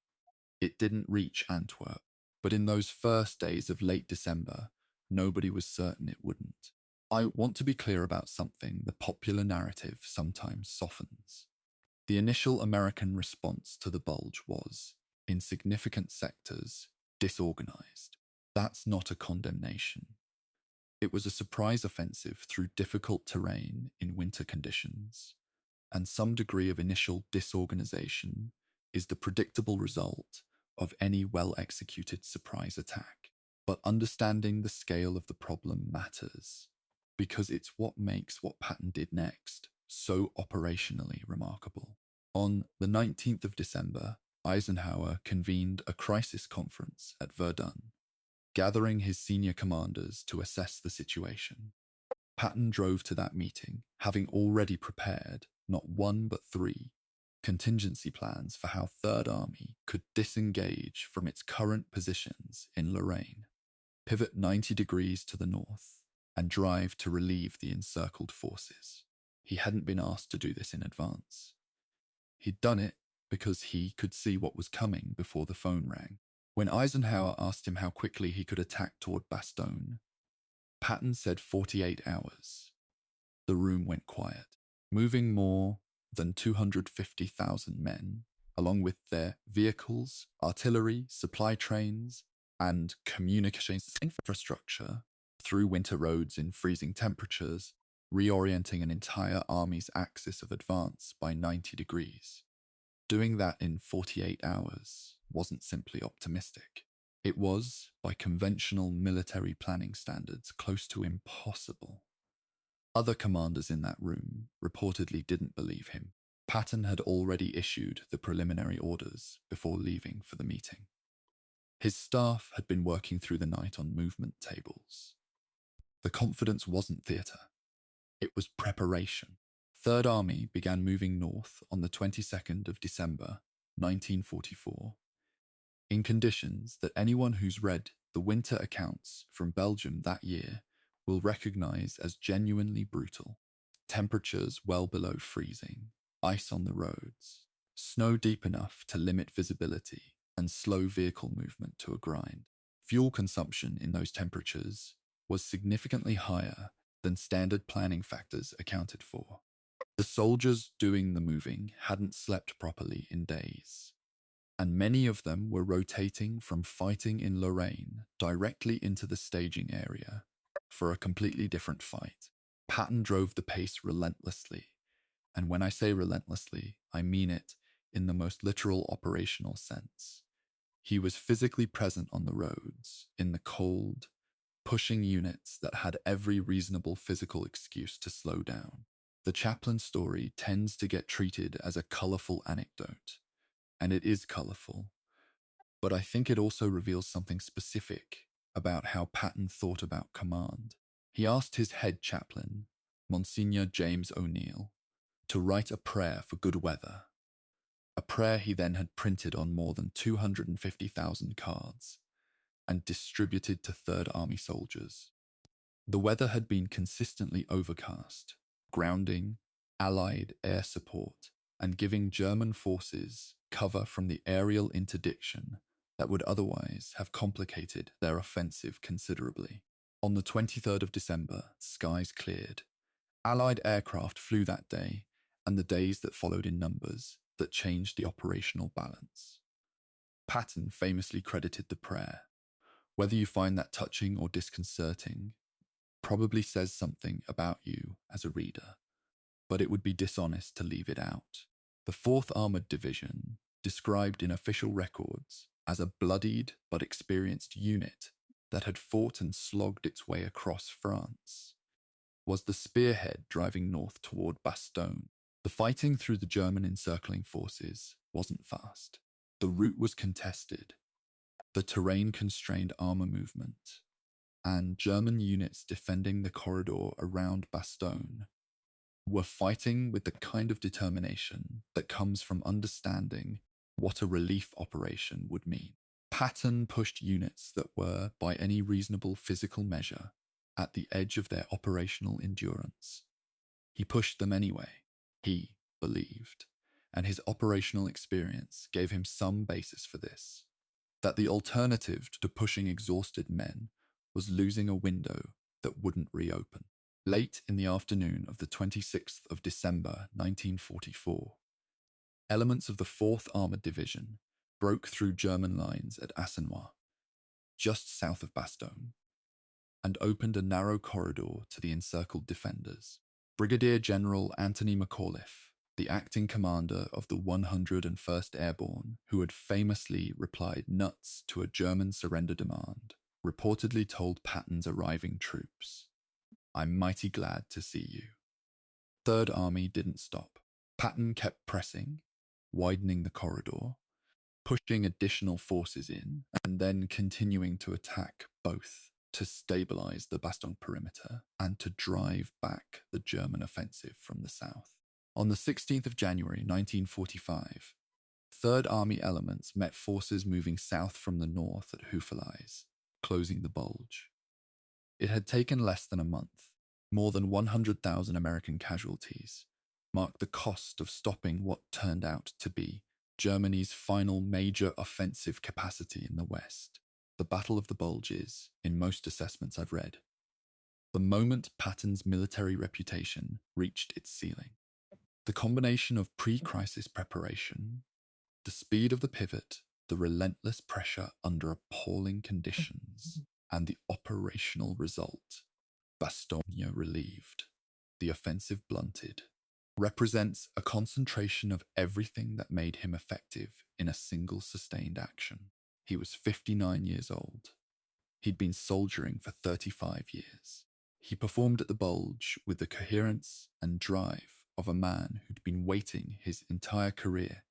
It didn't reach Antwerp, but in those first days of late December, nobody was certain it wouldn't. I want to be clear about something the popular narrative sometimes softens. The initial American response to the bulge was, in significant sectors, disorganized. That's not a condemnation. It was a surprise offensive through difficult terrain in winter conditions, and some degree of initial disorganization is the predictable result of any well-executed surprise attack. But understanding the scale of the problem matters, because it's what makes what Patton did next so operationally remarkable. On the 19th of December, Eisenhower convened a crisis conference at Verdun, gathering his senior commanders to assess the situation. Patton drove to that meeting, having already prepared not one but three contingency plans for how Third Army could disengage from its current positions in Lorraine, pivot 90 degrees to the north, and drive to relieve the encircled forces. He hadn't been asked to do this in advance. He'd done it because he could see what was coming before the phone rang. When Eisenhower asked him how quickly he could attack toward Bastogne, Patton said 48 hours. The room went quiet. Moving more than 250,000 men, along with their vehicles, artillery, supply trains, and communications infrastructure through winter roads in freezing temperatures, reorienting an entire army's axis of advance by 90 degrees. Doing that in 48 hours wasn't simply optimistic. It was, by conventional military planning standards, close to impossible. Other commanders in that room reportedly didn't believe him. Patton had already issued the preliminary orders before leaving for the meeting. His staff had been working through the night on movement tables. The confidence wasn't theatre. It was preparation. Third Army began moving north on the 22nd of December, 1944, in conditions that anyone who's read the winter accounts from Belgium that year will recognize as genuinely brutal. Temperatures well below freezing, ice on the roads, snow deep enough to limit visibility, and slow vehicle movement to a grind. Fuel consumption in those temperatures was significantly higher than standard planning factors accounted for. The soldiers doing the moving hadn't slept properly in days, and many of them were rotating from fighting in Lorraine directly into the staging area for a completely different fight. Patton drove the pace relentlessly, and when I say relentlessly, I mean it in the most literal operational sense. He was physically present on the roads, in the cold, pushing units that had every reasonable physical excuse to slow down. The chaplain story tends to get treated as a colourful anecdote, and it is colourful, but I think it also reveals something specific about how Patton thought about command. He asked his head chaplain, Monsignor James O'Neill, to write a prayer for good weather, a prayer he then had printed on more than 250,000 cards and distributed to Third Army soldiers. The weather had been consistently overcast, grounding Allied air support and giving German forces cover from the aerial interdiction that would otherwise have complicated their offensive considerably. On the 23rd of December, skies cleared. Allied aircraft flew that day and the days that followed in numbers that changed the operational balance. Patton famously credited the prayer. Whether you find that touching or disconcerting probably says something about you as a reader, but it would be dishonest to leave it out. The 4th Armoured Division, described in official records as a bloodied but experienced unit that had fought and slogged its way across France, was the spearhead driving north toward Bastogne. The fighting through the German encircling forces wasn't fast. The route was contested. The terrain constrained armour movement, and German units defending the corridor around Bastogne were fighting with the kind of determination that comes from understanding what a relief operation would mean. Patton pushed units that were, by any reasonable physical measure, at the edge of their operational endurance. He pushed them anyway, he believed, and his operational experience gave him some basis for this. that the alternative to pushing exhausted men was losing a window that wouldn't reopen. Late in the afternoon of the 26th of December 1944, elements of the 4th Armored Division broke through German lines at Assenois, just south of Bastogne, and opened a narrow corridor to the encircled defenders. Brigadier General Anthony McAuliffe, the acting commander of the 101st Airborne, who had famously replied nuts to a German surrender demand, reportedly told Patton's arriving troops, "I'm mighty glad to see you." Third Army didn't stop. Patton kept pressing, widening the corridor, pushing additional forces in, and then continuing to attack both to stabilize the Bastogne perimeter and to drive back the German offensive from the south. On the 16th of January 1945, Third Army elements met forces moving south from the north at Houffalize, closing the bulge. It had taken less than a month. More than 100,000 American casualties marked the cost of stopping what turned out to be Germany's final major offensive capacity in the West. The Battle of the Bulge is, in most assessments I've read, the moment Patton's military reputation reached its ceiling. The combination of pre-crisis preparation, the speed of the pivot, the relentless pressure under appalling conditions, and the operational result, Bastogne relieved, the offensive blunted, represents a concentration of everything that made him effective in a single sustained action. He was 59 years old. He'd been soldiering for 35 years. He performed at the Bulge with the coherence and drive of a man who'd been waiting his entire career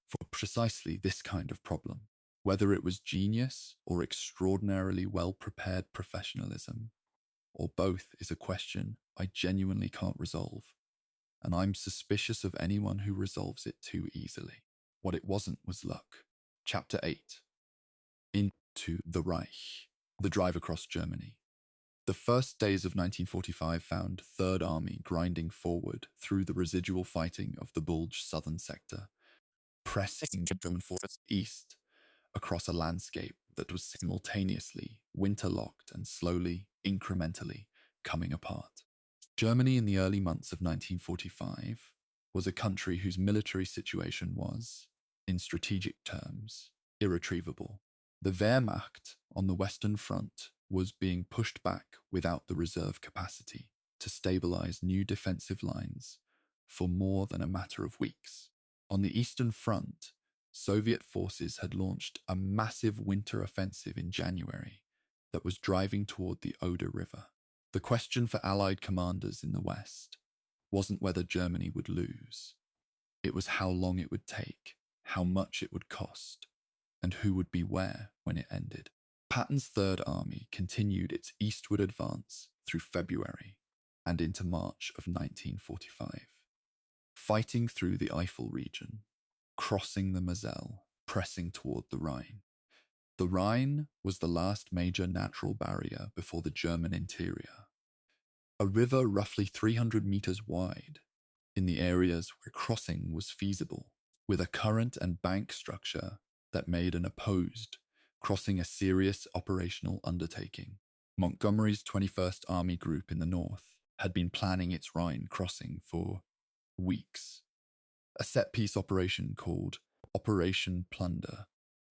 for precisely this kind of problem. Whether it was genius or extraordinarily well-prepared professionalism, or both, is a question I genuinely can't resolve, and I'm suspicious of anyone who resolves it too easily. What it wasn't was luck. Chapter 8. Into the Reich. The drive across Germany. The first days of 1945 found Third Army grinding forward through the residual fighting of the Bulge southern sector, pressing German forces east across a landscape that was simultaneously winter-locked and slowly, incrementally coming apart. Germany in the early months of 1945 was a country whose military situation was, in strategic terms, irretrievable. The Wehrmacht on the Western Front was being pushed back without the reserve capacity to stabilize new defensive lines for more than a matter of weeks. On the Eastern Front, Soviet forces had launched a massive winter offensive in January that was driving toward the Oder River. The question for Allied commanders in the West wasn't whether Germany would lose. It was how long it would take, how much it would cost, and who would be where when it ended. Patton's Third Army continued its eastward advance through February and into March of 1945, fighting through the Eifel region, crossing the Moselle, pressing toward the Rhine. The Rhine was the last major natural barrier before the German interior, a river roughly 300 meters wide in the areas where crossing was feasible, with a current and bank structure that made an opposed crossing a serious operational undertaking. Montgomery's 21st Army Group in the north had been planning its Rhine crossing for weeks. A set-piece operation called Operation Plunder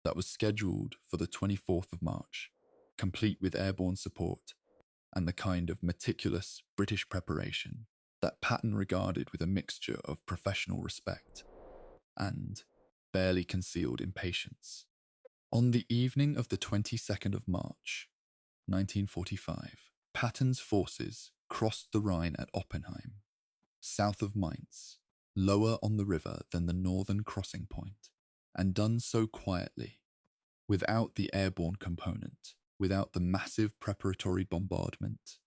that was scheduled for the 24th of March, complete with airborne support and the kind of meticulous British preparation that Patton regarded with a mixture of professional respect and barely concealed impatience. On the evening of the 22nd of March, 1945, Patton's forces crossed the Rhine at Oppenheim, south of Mainz, lower on the river than the northern crossing point, and done so quietly, without the airborne component, without the massive preparatory bombardment,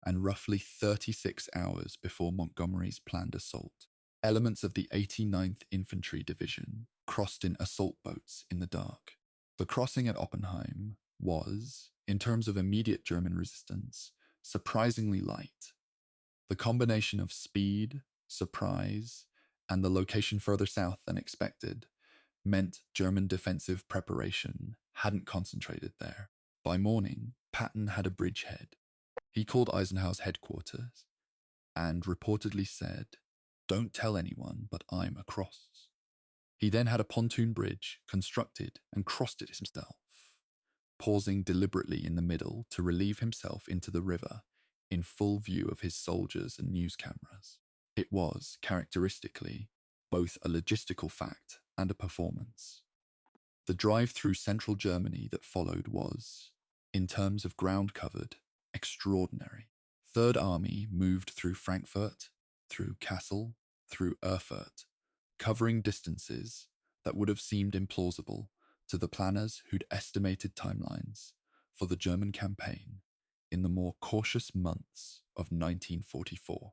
and roughly 36 hours before Montgomery's planned assault. Elements of the 89th Infantry Division crossed in assault boats in the dark. The crossing at Oppenheim was, in terms of immediate German resistance, surprisingly light. The combination of speed, surprise, and the location further south than expected meant German defensive preparation hadn't concentrated there. By morning, Patton had a bridgehead. He called Eisenhower's headquarters and reportedly said, "Don't tell anyone, but I'm across." He then had a pontoon bridge constructed and crossed it himself, pausing deliberately in the middle to relieve himself into the river in full view of his soldiers and news cameras. It was, characteristically, both a logistical fact and a performance. The drive through central Germany that followed was, in terms of ground covered, extraordinary. Third Army moved through Frankfurt, through Kassel, through Erfurt, covering distances that would have seemed implausible to the planners who'd estimated timelines for the German campaign in the more cautious months of 1944.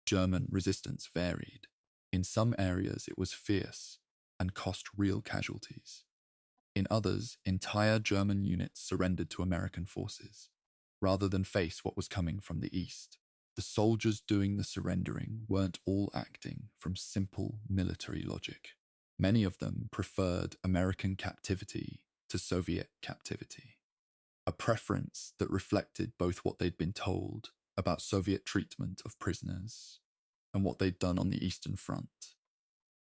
German resistance varied. In some areas it was fierce and cost real casualties. In others, entire German units surrendered to American forces, rather than face what was coming from the east. The soldiers doing the surrendering weren't all acting from simple military logic. Many of them preferred American captivity to Soviet captivity, a preference that reflected both what they'd been told about Soviet treatment of prisoners and what they'd done on the Eastern Front.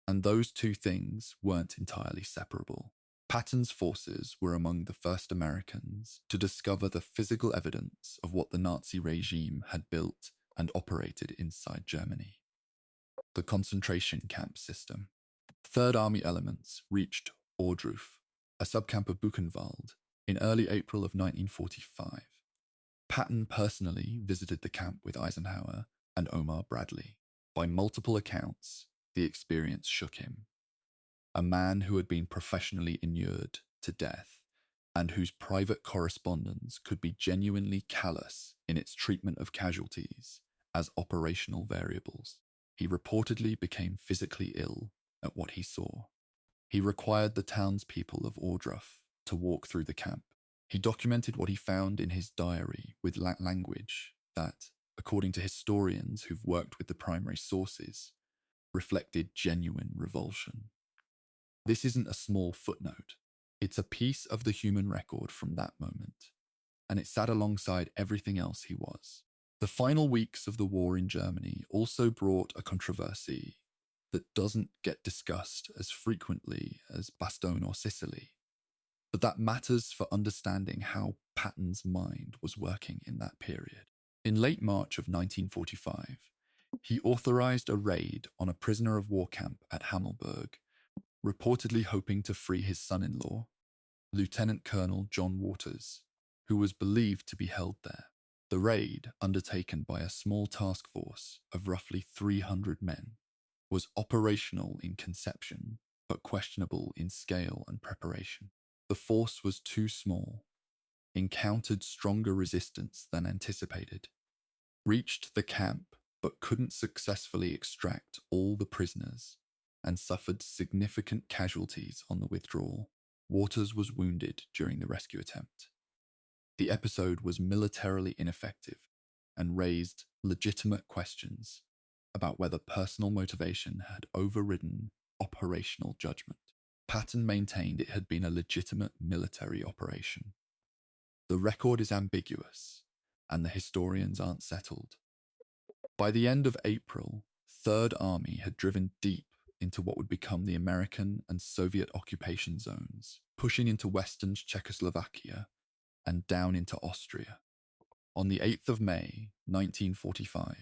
And those two things weren't entirely separable. Patton's forces were among the first Americans to discover the physical evidence of what the Nazi regime had built and operated inside Germany. The concentration camp system. Third Army elements reached Ohrdruf, a subcamp of Buchenwald, in early April of 1945. Patton personally visited the camp with Eisenhower and Omar Bradley. By multiple accounts, the experience shook him. A man who had been professionally inured to death and whose private correspondence could be genuinely callous in its treatment of casualties as operational variables. He reportedly became physically ill at what he saw. He required the townspeople of Ohrdruf to walk through the camp. He documented what he found in his diary with language that, according to historians who've worked with the primary sources, reflected genuine revulsion. This isn't a small footnote. It's a piece of the human record from that moment, and it sat alongside everything else he was. The final weeks of the war in Germany also brought a controversy that doesn't get discussed as frequently as Bastogne or Sicily, but that matters for understanding how Patton's mind was working in that period. In late March of 1945, he authorized a raid on a prisoner of war camp at Hammelburg, reportedly hoping to free his son-in-law, Lieutenant Colonel John Waters, who was believed to be held there. The raid, undertaken by a small task force of roughly 300 men, was operational in conception, but questionable in scale and preparation. The force was too small, encountered stronger resistance than anticipated, reached the camp but couldn't successfully extract all the prisoners, and suffered significant casualties on the withdrawal. Waters was wounded during the rescue attempt. The episode was militarily ineffective and raised legitimate questions about whether personal motivation had overridden operational judgment. Patton maintained it had been a legitimate military operation. The record is ambiguous, and the historians aren't settled. By the end of April, Third Army had driven deep into what would become the American and Soviet occupation zones, pushing into western Czechoslovakia and down into Austria. On the 8th of May, 1945,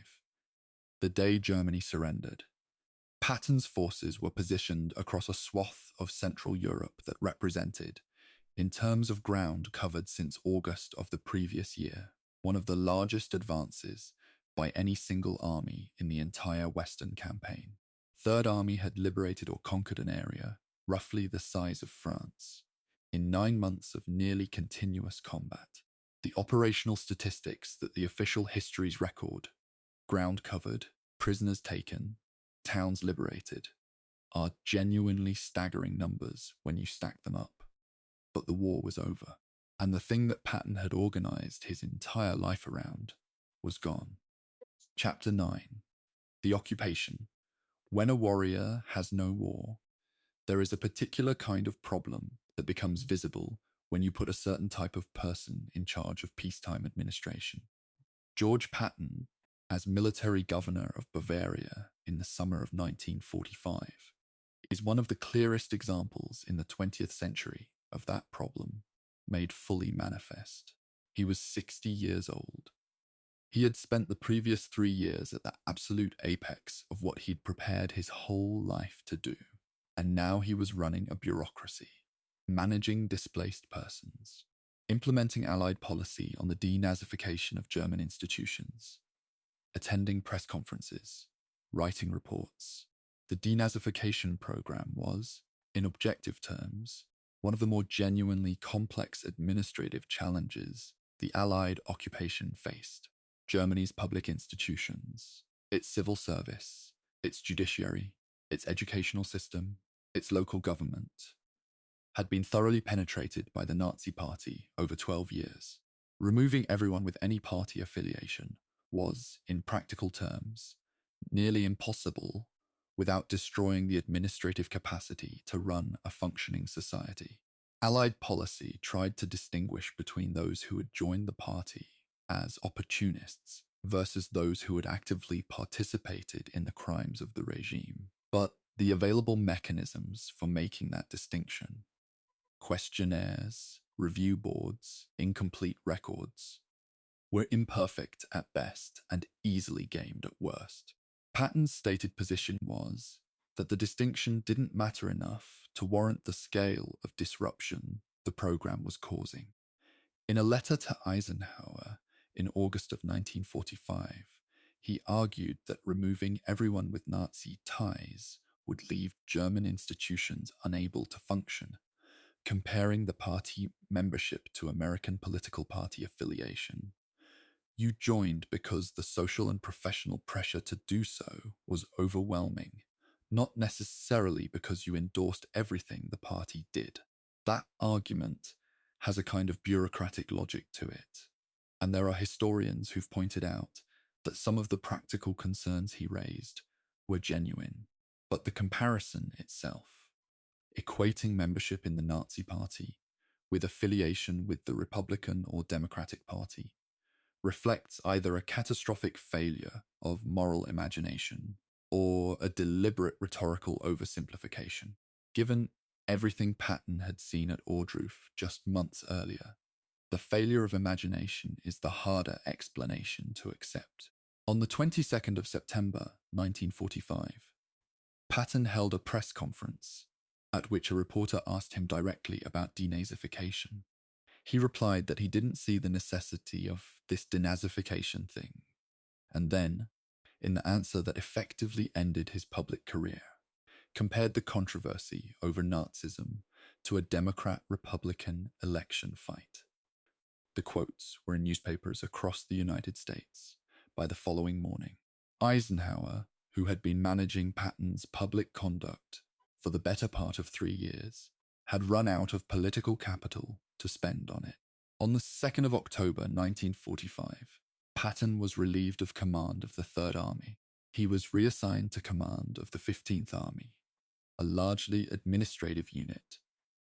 the day Germany surrendered, Patton's forces were positioned across a swath of Central Europe that represented, in terms of ground covered since August of the previous year, one of the largest advances by any single army in the entire Western campaign. Third Army had liberated or conquered an area, roughly the size of France, in 9 months of nearly continuous combat. The operational statistics that the official histories record, ground covered, prisoners taken, towns liberated, are genuinely staggering numbers when you stack them up. But the war was over, and the thing that Patton had organized his entire life around was gone. Chapter 9. The Occupation. When a warrior has no war, there is a particular kind of problem that becomes visible when you put a certain type of person in charge of peacetime administration. George Patton, as military governor of Bavaria in the summer of 1945, is one of the clearest examples in the 20th century of that problem made fully manifest. He was 60 years old. He had spent the previous 3 years at the absolute apex of what he'd prepared his whole life to do, and now he was running a bureaucracy, managing displaced persons, implementing Allied policy on the denazification of German institutions, attending press conferences, writing reports. The denazification program was, in objective terms, one of the more genuinely complex administrative challenges the Allied occupation faced. Germany's public institutions, its civil service, its judiciary, its educational system, its local government, had been thoroughly penetrated by the Nazi Party over 12 years. Removing everyone with any party affiliation was, in practical terms, nearly impossible without destroying the administrative capacity to run a functioning society. Allied policy tried to distinguish between those who had joined the party as opportunists versus those who had actively participated in the crimes of the regime. But the available mechanisms for making that distinction, questionnaires, review boards, incomplete records, were imperfect at best and easily gamed at worst. Patton's stated position was that the distinction didn't matter enough to warrant the scale of disruption the program was causing. In a letter to Eisenhower in August of 1945, he argued that removing everyone with Nazi ties would leave German institutions unable to function, comparing the party membership to American political party affiliation. You joined because the social and professional pressure to do so was overwhelming, not necessarily because you endorsed everything the party did. That argument has a kind of bureaucratic logic to it, and there are historians who've pointed out that some of the practical concerns he raised were genuine, but the comparison itself, equating membership in the Nazi Party with affiliation with the Republican or Democratic Party, reflects either a catastrophic failure of moral imagination or a deliberate rhetorical oversimplification. Given everything Patton had seen at Ordroof just months earlier, the failure of imagination is the harder explanation to accept. On the 22nd of September 1945, Patton held a press conference at which a reporter asked him directly about denazification. He replied that he didn't see the necessity of this denazification thing, and then, in the answer that effectively ended his public career, compared the controversy over Nazism to a Democrat-Republican election fight. The quotes were in newspapers across the United States by the following morning. Eisenhower, who had been managing Patton's public conduct for the better part of 3 years, had run out of political capital to spend on it. On the 2nd of October 1945, Patton was relieved of command of the Third Army. He was reassigned to command of the 15th Army, a largely administrative unit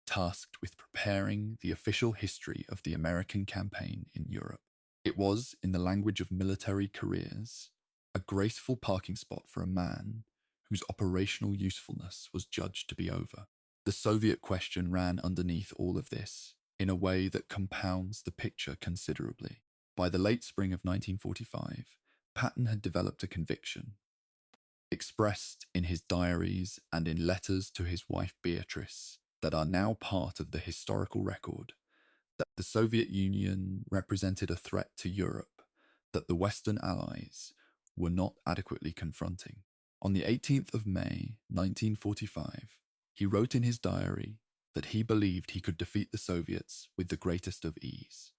tasked with preparing the official history of the American campaign in Europe. It was, in the language of military careers, a graceful parking spot for a man whose operational usefulness was judged to be over. The Soviet question ran underneath all of this in a way that compounds the picture considerably. By the late spring of 1945, Patton had developed a conviction, expressed in his diaries and in letters to his wife Beatrice, that are now part of the historical record, that the Soviet Union represented a threat to Europe that the Western Allies were not adequately confronting. On the 18th of May, 1945, he wrote in his diary that he believed he could defeat the Soviets with the greatest of ease.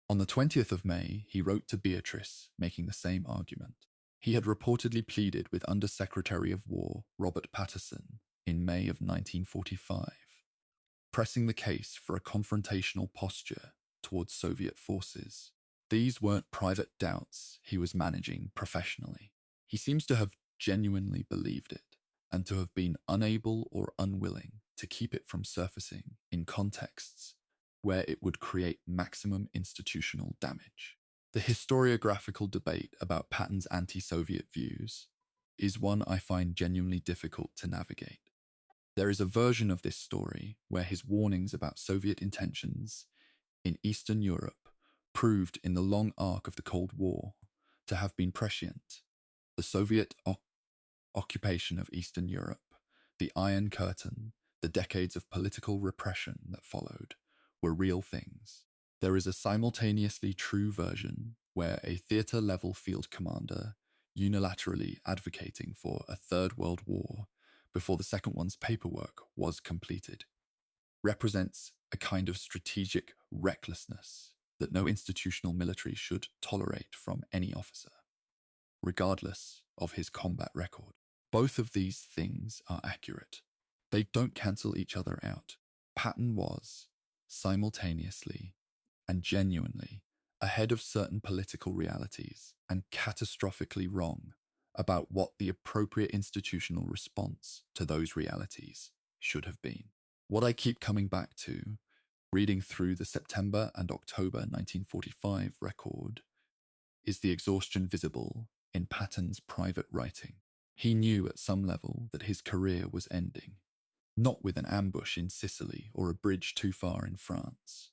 On the 20th of May, he wrote to Beatrice, making the same argument. He had reportedly pleaded with Under-Secretary of War Robert Patterson in May of 1945, pressing the case for a confrontational posture towards Soviet forces. These weren't private doubts he was managing professionally. He seems to have genuinely believed it, and to have been unable or unwilling to keep it from surfacing in contexts where it would create maximum institutional damage. The historiographical debate about Patton's anti-Soviet views is one I find genuinely difficult to navigate. There is a version of this story where his warnings about Soviet intentions in Eastern Europe proved in the long arc of the Cold War to have been prescient. The Soviet occupation of Eastern Europe, the Iron Curtain, the decades of political repression that followed, were real things. There is a simultaneously true version where a theater-level field commander, unilaterally advocating for a Third World War before the Second one's paperwork was completed, represents a kind of strategic recklessness that no institutional military should tolerate from any officer, regardless of his combat record. Both of these things are accurate. They don't cancel each other out. Patton was, simultaneously and genuinely, ahead of certain political realities and catastrophically wrong about what the appropriate institutional response to those realities should have been. What I keep coming back to, reading through the September and October 1945 record, is the exhaustion visible in Patton's private writing. He knew at some level that his career was ending, not with an ambush in Sicily or a bridge too far in France,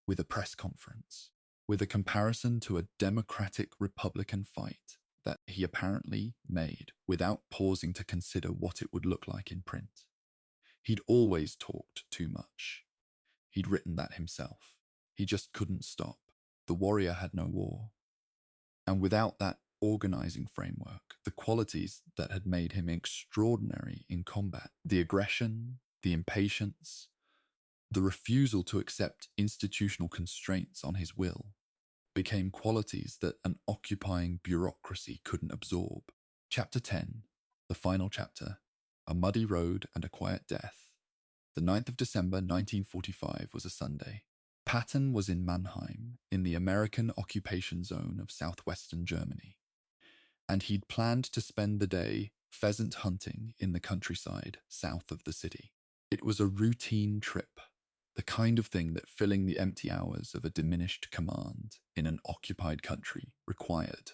with a press conference, with a comparison to a democratic Republican fight that he apparently made without pausing to consider what it would look like in print. He'd always talked too much. He'd written that himself. He just couldn't stop. The warrior had no war. And without that organizing framework, the qualities that had made him extraordinary in combat, the aggression, the impatience, the refusal to accept institutional constraints on his will, became qualities that an occupying bureaucracy couldn't absorb. Chapter 10, the final chapter, A Muddy Road and a Quiet Death. The 9th of December 1945 was a Sunday. Patton was in Mannheim, in the American occupation zone of southwestern Germany, and he'd planned to spend the day pheasant hunting in the countryside south of the city. It was a routine trip, the kind of thing that filling the empty hours of a diminished command in an occupied country required.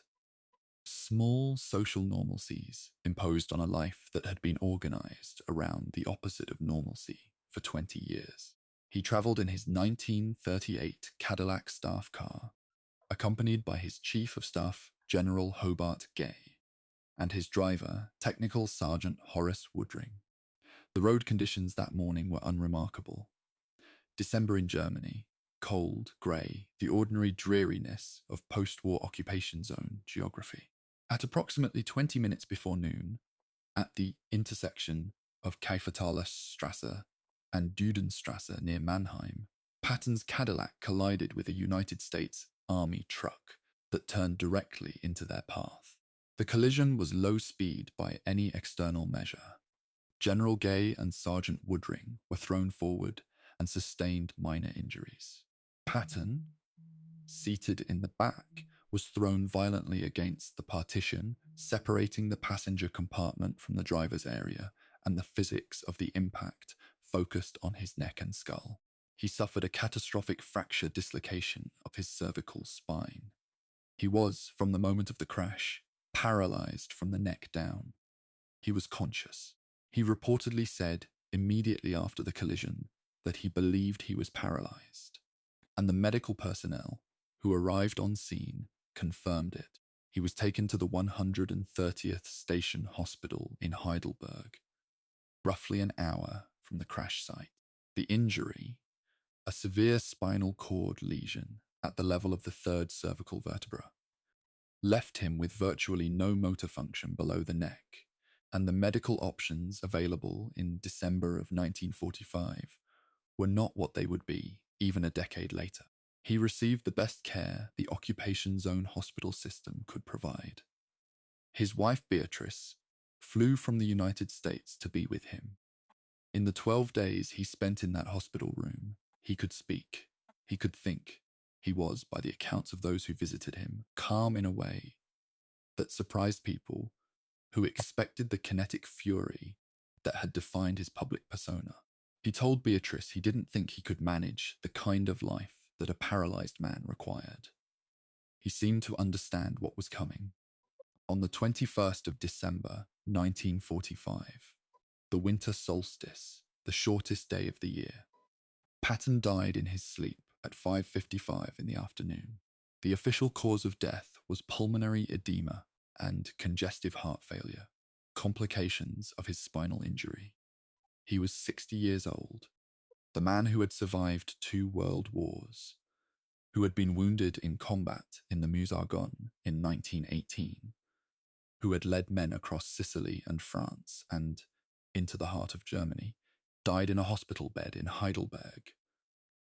Small social normalcies imposed on a life that had been organized around the opposite of normalcy for 20 years. He traveled in his 1938 Cadillac staff car, accompanied by his Chief of Staff, General Hobart Gay, and his driver, Technical Sergeant Horace Woodring. The road conditions that morning were unremarkable. December in Germany, cold, grey, the ordinary dreariness of post-war occupation zone geography. At approximately 20 minutes before noon, at the intersection of Kaiferthaler Strasse and Dudenstrasse near Mannheim, Patton's Cadillac collided with a United States Army truck that turned directly into their path. The collision was low speed by any external measure. General Gay and Sergeant Woodring were thrown forward and sustained minor injuries. Patton, seated in the back, was thrown violently against the partition, separating the passenger compartment from the driver's area, and the physics of the impact focused on his neck and skull. He suffered a catastrophic fracture dislocation of his cervical spine. He was, from the moment of the crash, paralyzed from the neck down. He was conscious. He reportedly said, immediately after the collision, that he believed he was paralyzed, and the medical personnel who arrived on scene confirmed it. He was taken to the 130th Station Hospital in Heidelberg, roughly an hour from the crash site. The injury, a severe spinal cord lesion at the level of the third cervical vertebra, left him with virtually no motor function below the neck, and the medical options available in December of 1945 were not what they would be even a decade later. He received the best care the occupation zone hospital system could provide. His wife Beatrice flew from the United States to be with him. In the 12 days he spent in that hospital room, he could speak, he could think. He was, by the accounts of those who visited him, calm in a way that surprised people who expected the kinetic fury that had defined his public persona. He told Beatrice he didn't think he could manage the kind of life that a paralyzed man required. He seemed to understand what was coming. On the 21st of December, 1945, the winter solstice, the shortest day of the year, Patton died in his sleep at 5:55 in the afternoon. The official cause of death was pulmonary edema and congestive heart failure, complications of his spinal injury. He was 60 years old, the man who had survived 2 world wars, who had been wounded in combat in the Meuse-Argonne in 1918, who had led men across Sicily and France and into the heart of Germany, died in a hospital bed in Heidelberg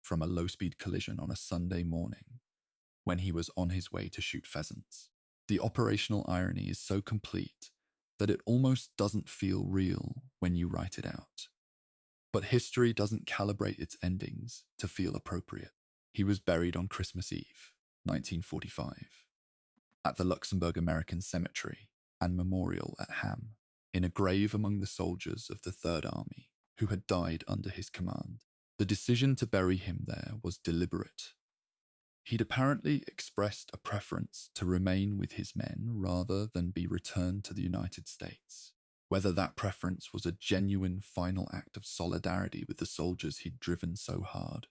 from a low-speed collision on a Sunday morning when he was on his way to shoot pheasants. The operational irony is so complete that it almost doesn't feel real when you write it out. But history doesn't calibrate its endings to feel appropriate. He was buried on Christmas Eve, 1945, at the Luxembourg American Cemetery and Memorial at Ham, in a grave among the soldiers of the Third Army who had died under his command. The decision to bury him there was deliberate. He'd apparently expressed a preference to remain with his men rather than be returned to the United States. Whether that preference was a genuine final act of solidarity with the soldiers he'd driven so hard,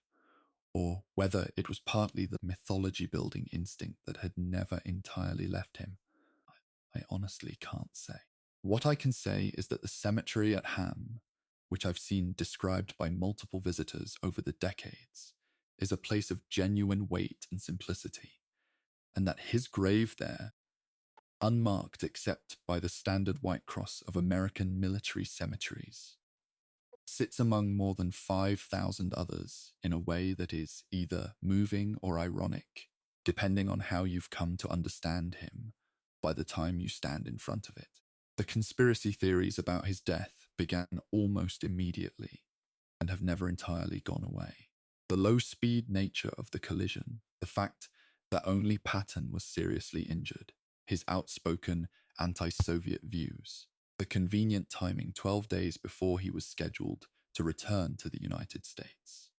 or whether it was partly the mythology-building instinct that had never entirely left him, I honestly can't say. What I can say is that the cemetery at Ham, which I've seen described by multiple visitors over the decades, is a place of genuine weight and simplicity, and that his grave there, unmarked except by the standard white cross of American military cemeteries, sits among more than 5,000 others in a way that is either moving or ironic, depending on how you've come to understand him by the time you stand in front of it. The conspiracy theories about his death began almost immediately and have never entirely gone away. The low-speed nature of the collision, the fact that only Patton was seriously injured, his outspoken anti-Soviet views, the convenient timing 12 days before he was scheduled to return to the United States.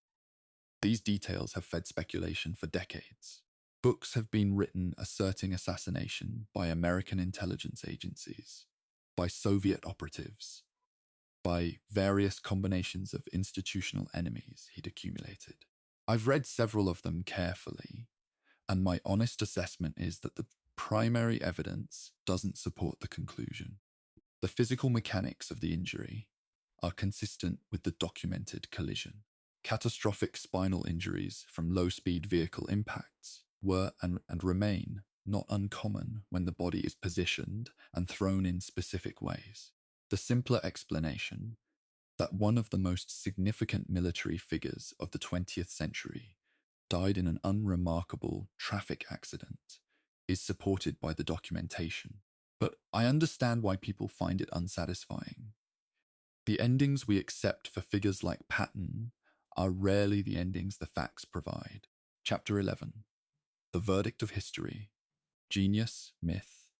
These details have fed speculation for decades. Books have been written asserting assassination by American intelligence agencies, by Soviet operatives, by various combinations of institutional enemies he'd accumulated. I've read several of them carefully, and my honest assessment is that the primary evidence doesn't support the conclusion. The physical mechanics of the injury are consistent with the documented collision. Catastrophic spinal injuries from low-speed vehicle impacts were and remain not uncommon when the body is positioned and thrown in specific ways. The simpler explanation that one of the most significant military figures of the 20th century died in an unremarkable traffic accident is supported by the documentation. But I understand why people find it unsatisfying. The endings we accept for figures like Patton are rarely the endings the facts provide. Chapter 11. The Verdict of History, Genius, Myth,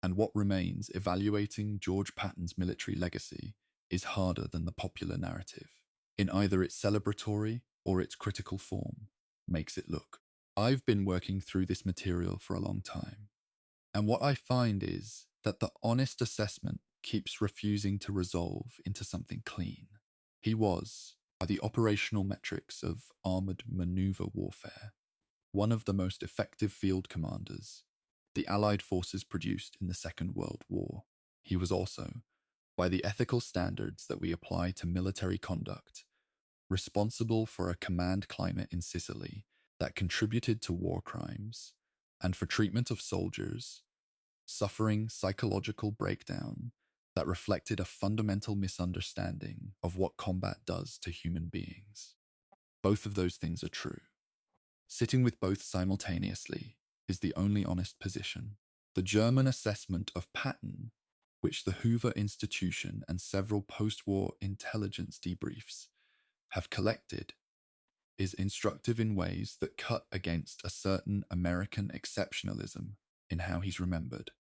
and What Remains. Evaluating George Patton's military legacy is harder than the popular narrative, in either its celebratory or its critical form, makes it look. I've been working through this material for a long time, and what I find is that the honest assessment keeps refusing to resolve into something clean. He was, by the operational metrics of armoured manoeuvre warfare, one of the most effective field commanders the Allied forces produced in the Second World War. He was also, by the ethical standards that we apply to military conduct, responsible for a command climate in Sicily that contributed to war crimes and for treatment of soldiers suffering psychological breakdown that reflected a fundamental misunderstanding of what combat does to human beings. Both of those things are true. Sitting with both simultaneously is the only honest position. The German assessment of Patton, which the Hoover Institution and several post-war intelligence debriefs have collected, is instructive in ways that cut against a certain American exceptionalism in how he's remembered.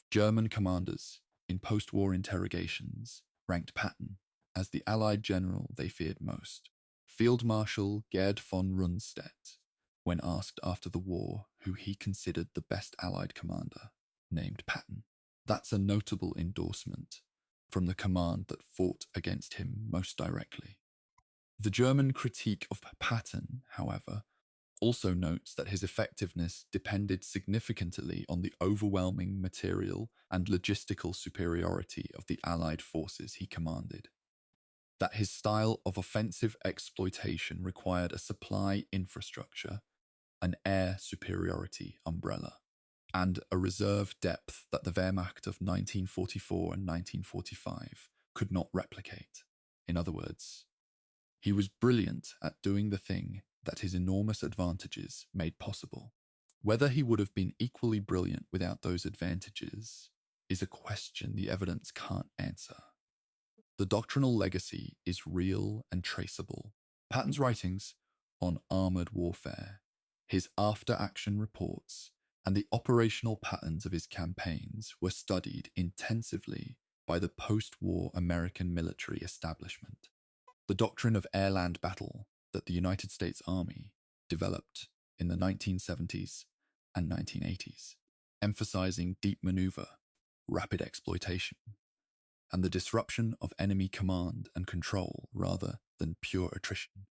German commanders, in post-war interrogations, ranked Patton as the Allied general they feared most. Field Marshal Gerd von Rundstedt, when asked after the war who he considered the best Allied commander, named Patton. That's a notable endorsement from the command that fought against him most directly. The German critique of Patton, however, also notes that his effectiveness depended significantly on the overwhelming material and logistical superiority of the Allied forces he commanded. That his style of offensive exploitation required a supply infrastructure, an air superiority umbrella, and a reserve depth that the Wehrmacht of 1944 and 1945 could not replicate. In other words, he was brilliant at doing the thing that his enormous advantages made possible. Whether he would have been equally brilliant without those advantages is a question the evidence can't answer. The doctrinal legacy is real and traceable. Patton's writings on armored warfare, his after-action reports, and the operational patterns of his campaigns were studied intensively by the post-war American military establishment. The doctrine of air-land battle that the United States Army developed in the 1970s and 1980s, emphasizing deep maneuver, rapid exploitation, and the disruption of enemy command and control rather than pure attrition,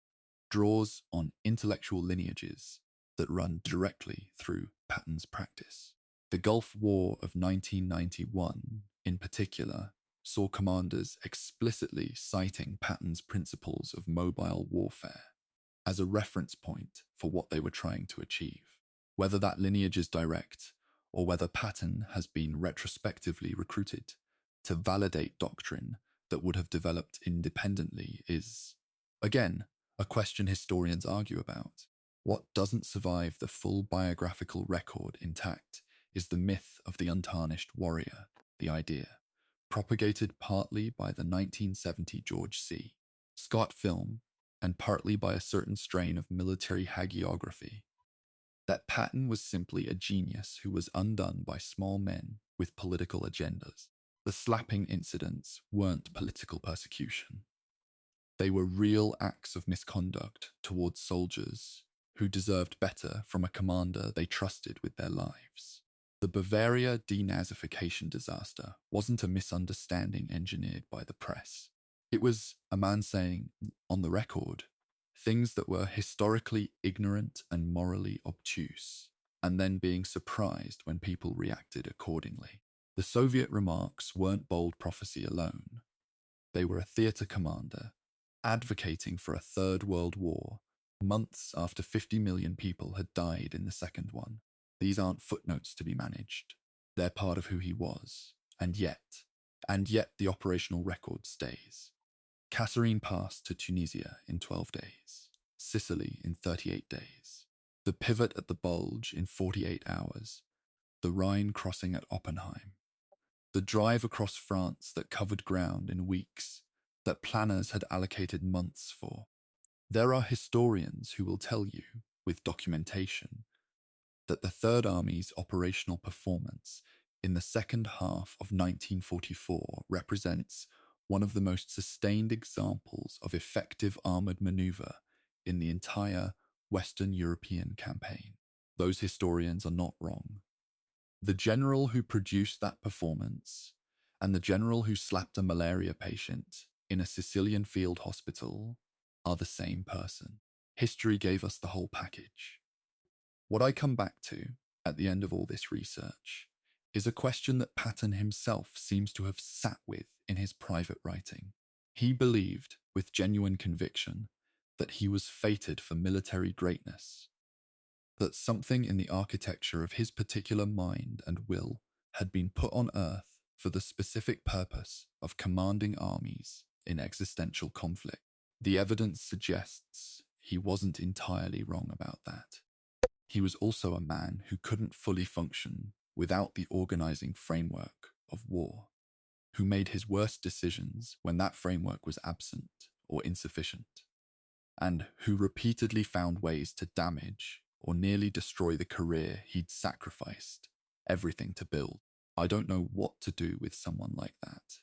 draws on intellectual lineages that run directly through Patton's practice. The Gulf War of 1991, in particular, saw commanders explicitly citing Patton's principles of mobile warfare as a reference point for what they were trying to achieve. Whether that lineage is direct, or whether Patton has been retrospectively recruited to validate doctrine that would have developed independently is, again, a question historians argue about. What doesn't survive the full biographical record intact is the myth of the untarnished warrior, the idea, propagated partly by the 1970 George C. Scott film and partly by a certain strain of military hagiography, that Patton was simply a genius who was undone by small men with political agendas. The slapping incidents weren't political persecution. They were real acts of misconduct towards soldiers who deserved better from a commander they trusted with their lives. The Bavaria denazification disaster wasn't a misunderstanding engineered by the press. It was a man saying, on the record, things that were historically ignorant and morally obtuse, and then being surprised when people reacted accordingly. The Soviet remarks weren't bold prophecy alone. They were a theater commander advocating for a third world war months after 50 million people had died in the second one. These aren't footnotes to be managed. They're part of who he was. And yet the operational record stays. Kasserine Pass to Tunisia in 12 days. Sicily in 38 days. The pivot at the Bulge in 48 hours. The Rhine crossing at Oppenheim. The drive across France that covered ground in weeks that planners had allocated months for. There are historians who will tell you, with documentation, that the Third Army's operational performance in the second half of 1944 represents one of the most sustained examples of effective armoured manoeuvre in the entire Western European campaign. Those historians are not wrong. The general who produced that performance and the general who slapped a malaria patient in a Sicilian field hospital are the same person. History gave us the whole package. What I come back to at the end of all this research is a question that Patton himself seems to have sat with in his private writing. He believed, with genuine conviction, that he was fated for military greatness, that something in the architecture of his particular mind and will had been put on earth for the specific purpose of commanding armies in existential conflict. The evidence suggests he wasn't entirely wrong about that. He was also a man who couldn't fully function without the organizing framework of war, who made his worst decisions when that framework was absent or insufficient, and who repeatedly found ways to damage or nearly destroy the career he'd sacrificed everything to build. I don't know what to do with someone like that.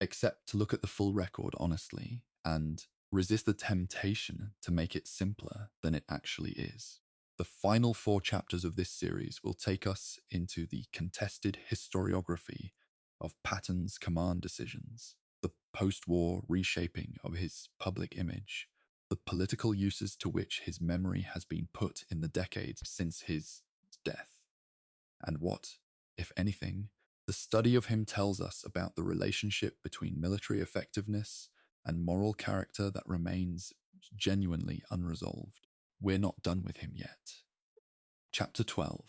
Except to look at the full record honestly and resist the temptation to make it simpler than it actually is. The final 4 chapters of this series will take us into the contested historiography of Patton's command decisions, the post-war reshaping of his public image, the political uses to which his memory has been put in the decades since his death, and what, if anything, the study of him tells us about the relationship between military effectiveness and moral character that remains genuinely unresolved. We're not done with him yet. Chapter 12,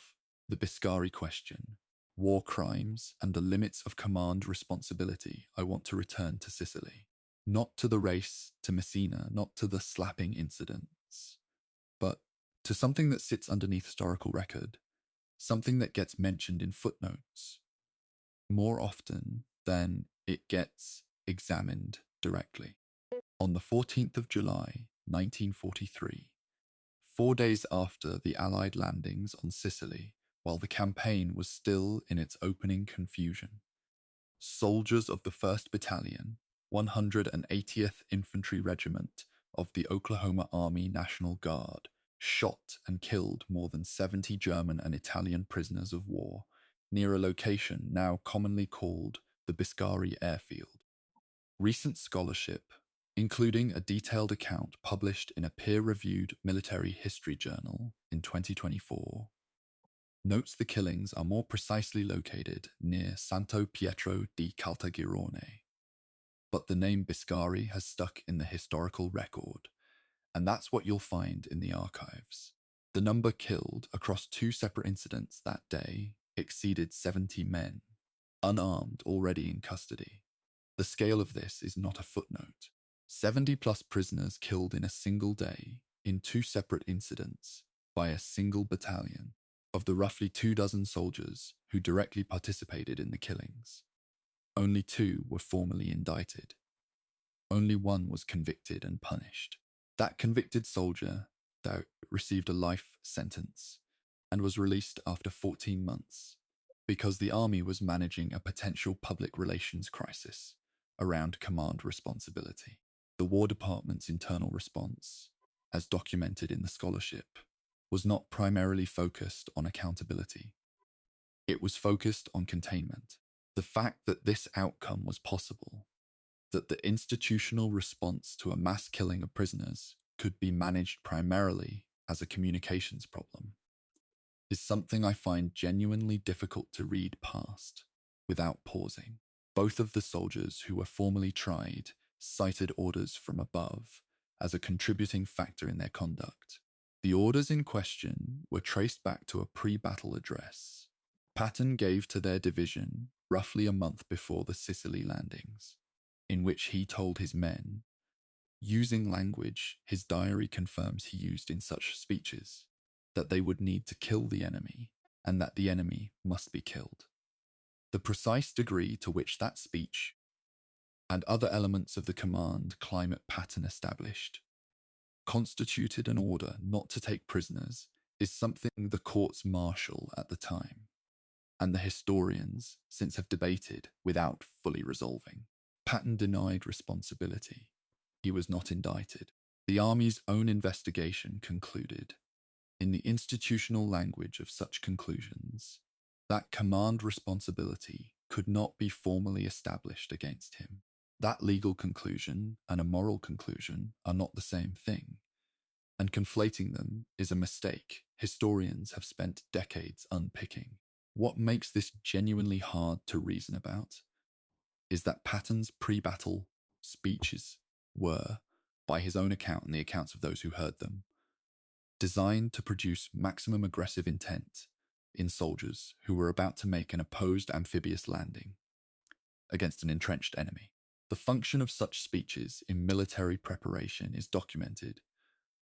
The Biscari Question, War Crimes and the Limits of Command Responsibility. I want to return to Sicily. Not to the race to Messina, not to the slapping incidents, but to something that sits underneath historical record, something that gets mentioned in footnotes more often than it gets examined directly. On the 14th of July, 1943, 4 days after the Allied landings on Sicily, while the campaign was still in its opening confusion, soldiers of the 1st Battalion, 180th Infantry Regiment of the Oklahoma Army National Guard shot and killed more than 70 German and Italian prisoners of war near a location now commonly called the Biscari Airfield. Recent scholarship, including a detailed account published in a peer-reviewed military history journal in 2024, notes the killings are more precisely located near Santo Pietro di Caltagirone. But the name Biscari has stuck in the historical record, and that's what you'll find in the archives. The number killed across 2 separate incidents that day exceeded 70 men, unarmed, already in custody. The scale of this is not a footnote. 70 plus prisoners killed in a single day in 2 separate incidents by a single battalion. Of the roughly 24 soldiers who directly participated in the killings, only 2 were formally indicted. Only 1 was convicted and punished. That convicted soldier, though, received a life sentence and was released after 14 months because the army was managing a potential public relations crisis around command responsibility. The War Department's internal response, as documented in the scholarship, was not primarily focused on accountability. It was focused on containment. The fact that this outcome was possible, that the institutional response to a mass killing of prisoners could be managed primarily as a communications problem, is something I find genuinely difficult to read past without pausing. Both of the soldiers who were formally tried cited orders from above as a contributing factor in their conduct. The orders in question were traced back to a pre-battle address Patton gave to their division roughly a month before the Sicily landings, in which he told his men, using language his diary confirms he used in such speeches, that they would need to kill the enemy and that the enemy must be killed. The precise degree to which that speech and other elements of the command climate Patton established constituted an order not to take prisoners is something the courts-martial at the time and the historians since have debated without fully resolving. Patton denied responsibility. He was not indicted. The Army's own investigation concluded, in the institutional language of such conclusions, that command responsibility could not be formally established against him. That legal conclusion and a moral conclusion are not the same thing, and conflating them is a mistake historians have spent decades unpicking. What makes this genuinely hard to reason about is that Patton's pre-battle speeches were, by his own account and the accounts of those who heard them, designed to produce maximum aggressive intent in soldiers who were about to make an opposed amphibious landing against an entrenched enemy. The function of such speeches in military preparation is documented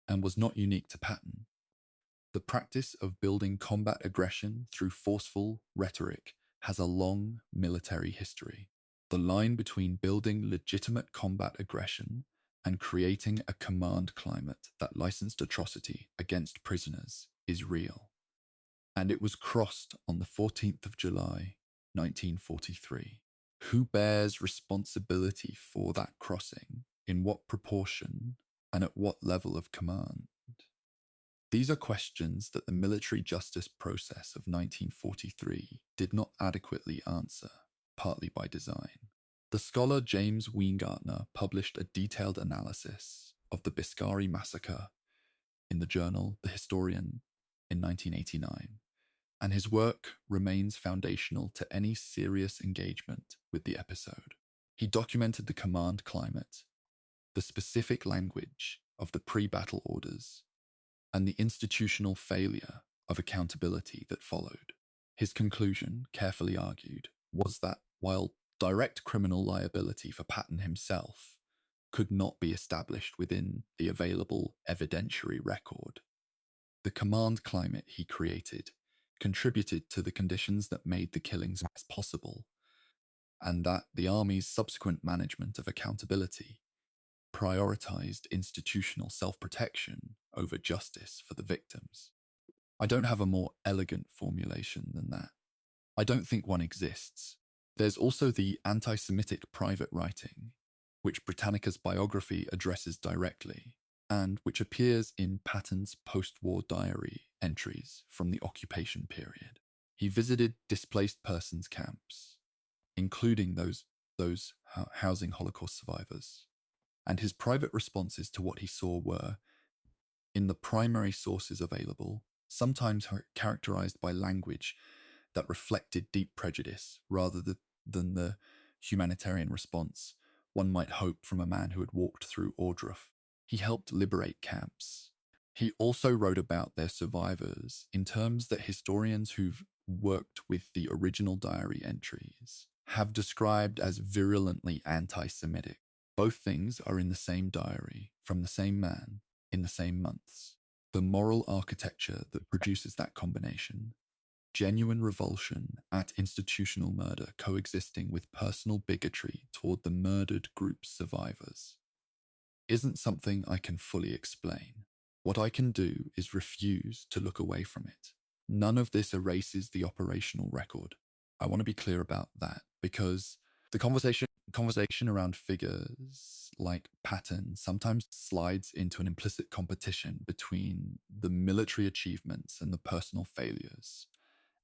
and was not unique to Patton. The practice of building combat aggression through forceful rhetoric has a long military history. The line between building legitimate combat aggression and creating a command climate that licensed atrocity against prisoners is real. And it was crossed on the 14th of July, 1943. Who bears responsibility for that crossing? In what proportion? And at what level of command? These are questions that the military justice process of 1943 did not adequately answer, partly by design. The scholar James Weingartner published a detailed analysis of the Kasserine massacre in the journal The Historian in 1989, and his work remains foundational to any serious engagement with the episode. He documented the command climate, the specific language of the pre-battle orders, and the institutional failure of accountability that followed. His conclusion, carefully argued, was that while direct criminal liability for Patton himself could not be established within the available evidentiary record, the command climate he created contributed to the conditions that made the killings possible, and that the Army's subsequent management of accountability prioritized institutional self-protection over justice for the victims. I don't have a more elegant formulation than that. I don't think one exists. There's also the anti-Semitic private writing, which Britannica's biography addresses directly, and which appears in Patton's post-war diary entries from the occupation period. He visited displaced persons camps, including those housing Holocaust survivors, and his private responses to what he saw were, in the primary sources available, sometimes characterized by language that reflected deep prejudice rather than the humanitarian response one might hope from a man who had walked through Ordruf. He helped liberate camps. He also wrote about their survivors in terms that historians who've worked with the original diary entries have described as virulently anti-Semitic. Both things are in the same diary, from the same man, in the same months. The moral architecture that produces that combination, genuine revulsion at institutional murder coexisting with personal bigotry toward the murdered group's survivors, isn't something I can fully explain. What I can do is refuse to look away from it. None of this erases the operational record. I want to be clear about that, because the conversation around figures like Patton sometimes slides into an implicit competition between the military achievements and the personal failures,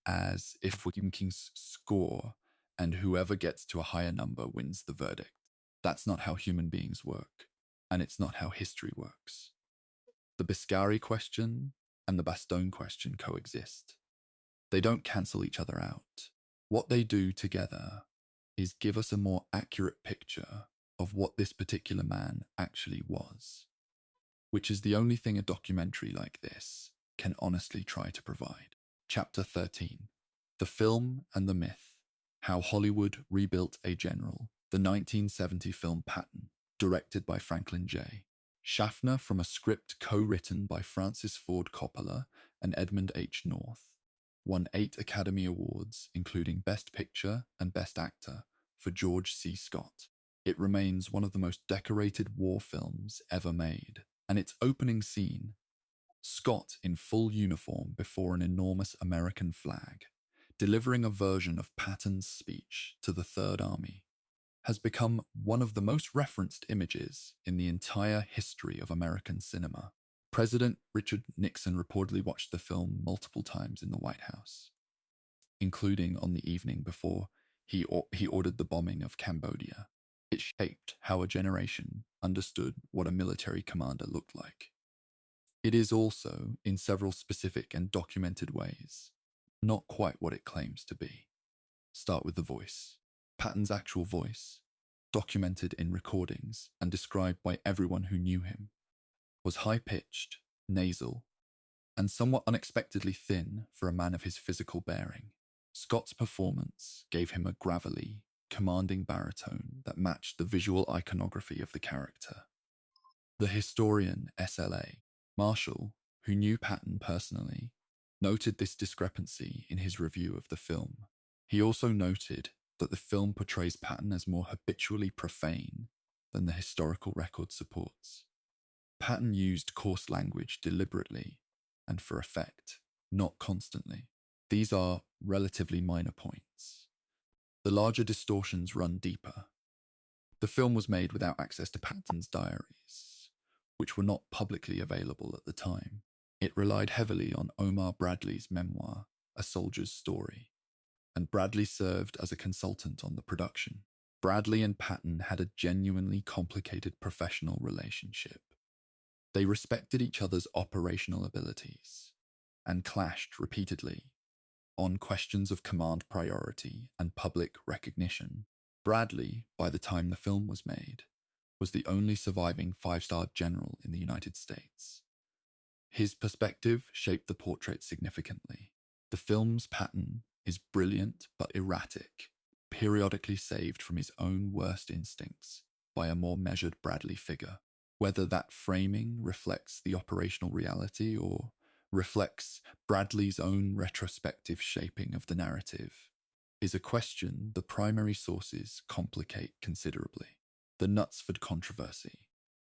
as if we're keeping score and whoever gets to a higher number wins the verdict. That's not how human beings work, and it's not how history works. The Biscari question and the Bastogne question coexist. They don't cancel each other out. What they do together is give us a more accurate picture of what this particular man actually was, which is the only thing a documentary like this can honestly try to provide. Chapter 13, The Film and the Myth, How Hollywood Rebuilt a General, the 1970 film Patton, directed by Franklin J. Schaffner, from a script co-written by Francis Ford Coppola and Edmund H. North, won 8 Academy Awards, including Best Picture and Best Actor, for George C. Scott. It remains one of the most decorated war films ever made, and its opening scene, Scott in full uniform before an enormous American flag, delivering a version of Patton's speech to the Third Army, has become one of the most referenced images in the entire history of American cinema. President Richard Nixon reportedly watched the film multiple times in the White House, including on the evening before he ordered the bombing of Cambodia. It shaped how a generation understood what a military commander looked like. It is also, in several specific and documented ways, not quite what it claims to be. Start with the voice. Patton's actual voice, documented in recordings and described by everyone who knew him, was high-pitched, nasal, and somewhat unexpectedly thin for a man of his physical bearing. Scott's performance gave him a gravelly, commanding baritone that matched the visual iconography of the character. The historian SLA, Marshall, who knew Patton personally, noted this discrepancy in his review of the film. He also noted that the film portrays Patton as more habitually profane than the historical record supports. Patton used coarse language deliberately and for effect, not constantly. These are relatively minor points. The larger distortions run deeper. The film was made without access to Patton's diaries, which were not publicly available at the time. It relied heavily on Omar Bradley's memoir, A Soldier's Story, and Bradley served as a consultant on the production. Bradley and Patton had a genuinely complicated professional relationship. They respected each other's operational abilities and clashed repeatedly on questions of command priority and public recognition. Bradley, by the time the film was made, was the only surviving five-star general in the United States. His perspective shaped the portrait significantly. The film's Patton is brilliant but erratic, periodically saved from his own worst instincts by a more measured Bradley figure. Whether that framing reflects the operational reality or reflects Bradley's own retrospective shaping of the narrative is a question the primary sources complicate considerably. The Knutsford controversy.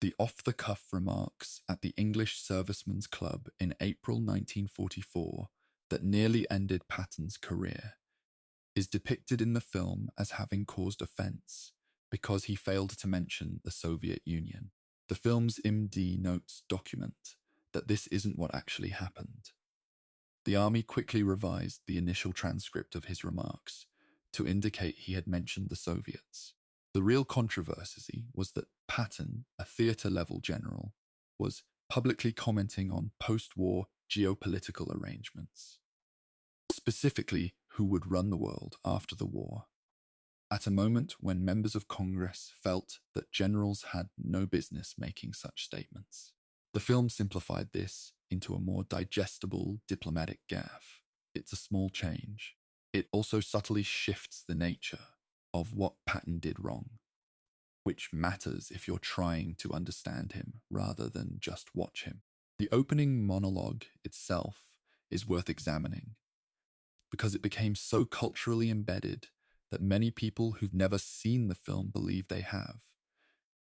The off-the-cuff remarks at the English Servicemen's Club in April 1944 that nearly ended Patton's career is depicted in the film as having caused offence because he failed to mention the Soviet Union. The film's IMD notes document that this isn't what actually happened. The army quickly revised the initial transcript of his remarks to indicate he had mentioned the Soviets. The real controversy was that Patton, a theatre-level general, was publicly commenting on post-war geopolitical arrangements, specifically who would run the world after the war, at a moment when members of Congress felt that generals had no business making such statements. The film simplified this into a more digestible diplomatic gaffe. It's a small change. It also subtly shifts the nature of what Patton did wrong, which matters if you're trying to understand him rather than just watch him. The opening monologue itself is worth examining because it became so culturally embedded that many people who've never seen the film believe they have,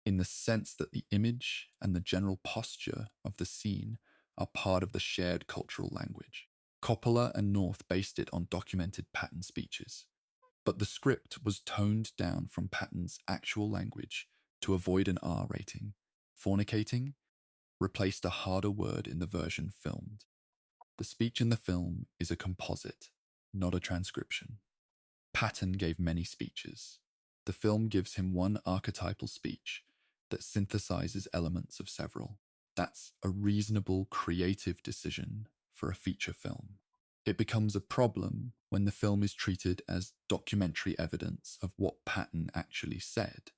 in the sense that the image and the general posture of the scene are part of the shared cultural language. Coppola and North based it on documented Patton speeches, but the script was toned down from Patton's actual language to avoid an R rating. Fornicating replaced a harder word in the version filmed. The speech in the film is a composite, not a transcription. Patton gave many speeches. The film gives him one archetypal speech that synthesizes elements of several. That's a reasonable, creative decision for a feature film. It becomes a problem when the film is treated as documentary evidence of what Patton actually said,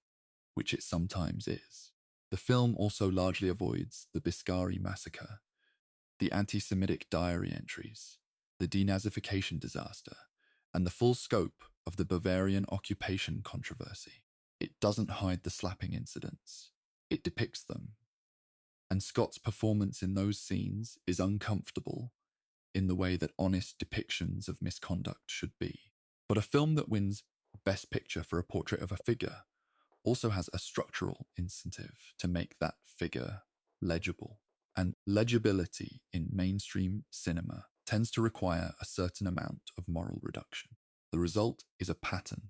which it sometimes is. The film also largely avoids the Biscari massacre, the anti-Semitic diary entries, the denazification disaster, and the full scope of the Bavarian occupation controversy. It doesn't hide the slapping incidents. It depicts them. And Scott's performance in those scenes is uncomfortable in the way that honest depictions of misconduct should be. But a film that wins Best Picture for a portrait of a figure also has a structural incentive to make that figure legible. And legibility in mainstream cinema tends to require a certain amount of moral reduction. The result is a Patton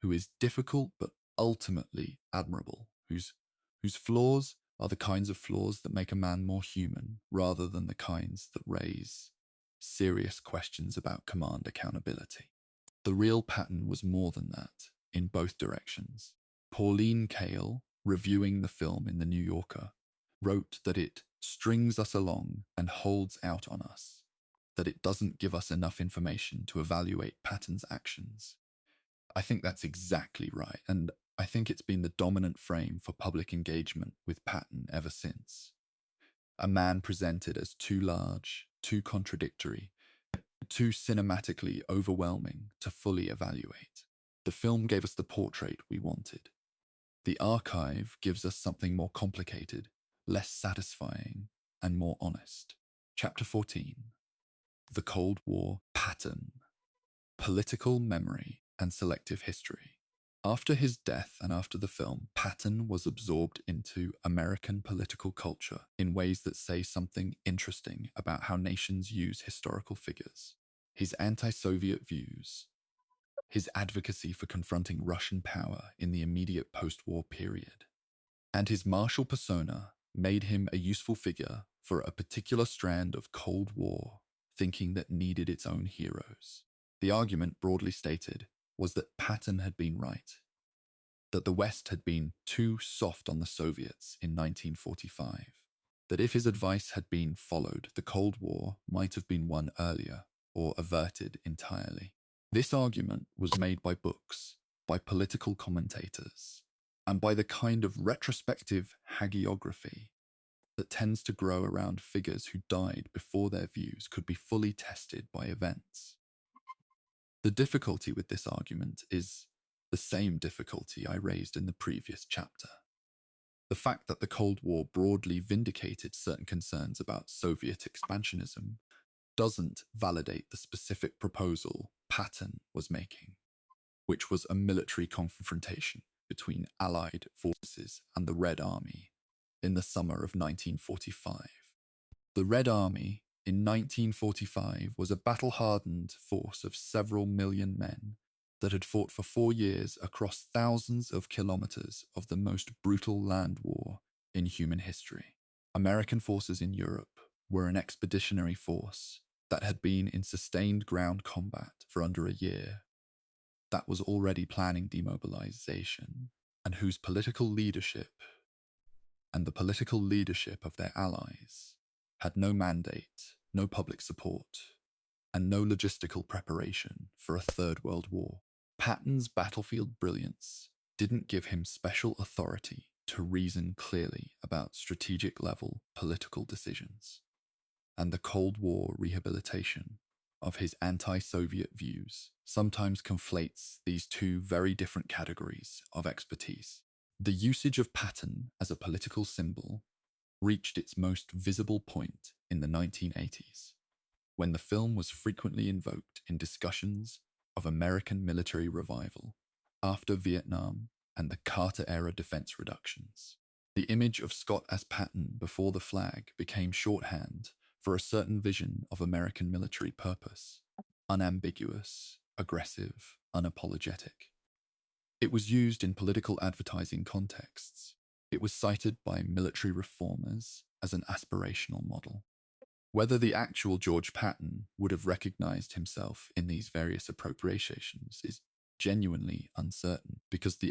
who is difficult but ultimately admirable, whose flaws are the kinds of flaws that make a man more human rather than the kinds that raise serious questions about command accountability. The real Patton was more than that in both directions. Pauline Kael, reviewing the film in The New Yorker, wrote that it strings us along and holds out on us, that it doesn't give us enough information to evaluate Patton's actions. I think that's exactly right, and I think it's been the dominant frame for public engagement with Patton ever since. A man presented as too large, too contradictory, too cinematically overwhelming to fully evaluate. The film gave us the portrait we wanted. The archive gives us something more complicated, less satisfying, and more honest. Chapter 14. The Cold War Patton. Political memory and selective history. After his death and after the film, Patton was absorbed into American political culture in ways that say something interesting about how nations use historical figures. His anti-Soviet views, his advocacy for confronting Russian power in the immediate post-war period, and his martial persona made him a useful figure for a particular strand of Cold War thinking that needed its own heroes. The argument, broadly stated, was that Patton had been right, that the West had been too soft on the Soviets in 1945, that if his advice had been followed, the Cold War might have been won earlier or averted entirely. This argument was made by books, by political commentators, and by the kind of retrospective hagiography that tends to grow around figures who died before their views could be fully tested by events. The difficulty with this argument is the same difficulty I raised in the previous chapter. The fact that the Cold War broadly vindicated certain concerns about Soviet expansionism doesn't validate the specific proposal Patton was making, which was a military confrontation between Allied forces and the Red Army in the summer of 1945. The Red Army in 1945 was a battle-hardened force of several million men that had fought for 4 years across thousands of kilometers of the most brutal land war in human history. American forces in Europe were an expeditionary force that had been in sustained ground combat for under a year, that was already planning demobilization, and whose political leadership and the political leadership of their allies had no mandate, no public support, and no logistical preparation for a Third World War. Patton's battlefield brilliance didn't give him special authority to reason clearly about strategic-level political decisions, and the Cold War rehabilitation of his anti-Soviet views sometimes conflates these two very different categories of expertise. The usage of Patton as a political symbol reached its most visible point in the 1980s, when the film was frequently invoked in discussions of American military revival after Vietnam and the Carter-era defense reductions. The image of Scott as Patton before the flag became shorthand for a certain vision of American military purpose: unambiguous, aggressive, unapologetic. It was used in political advertising contexts. It was cited by military reformers as an aspirational model. Whether the actual George Patton would have recognized himself in these various appropriations is genuinely uncertain, because the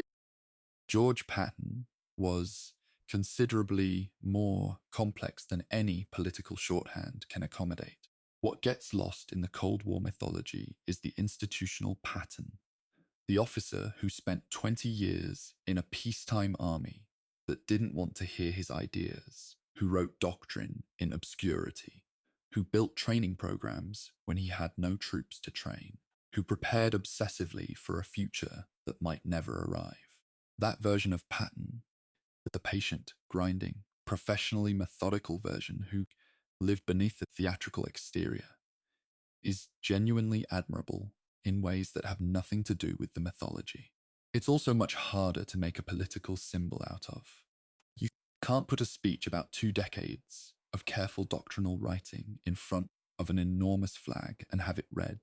George Patton was considerably more complex than any political shorthand can accommodate. What gets lost in the Cold War mythology is the institutional Patton, the officer who spent 20 years in a peacetime army that didn't want to hear his ideas, who wrote doctrine in obscurity, who built training programs when he had no troops to train, who prepared obsessively for a future that might never arrive. That version of Patton, the patient, grinding, professionally methodical version who lived beneath the theatrical exterior, is genuinely admirable in ways that have nothing to do with the mythology. It's also much harder to make a political symbol out of. You can't put a speech about 2 decades of careful doctrinal writing in front of an enormous flag and have it read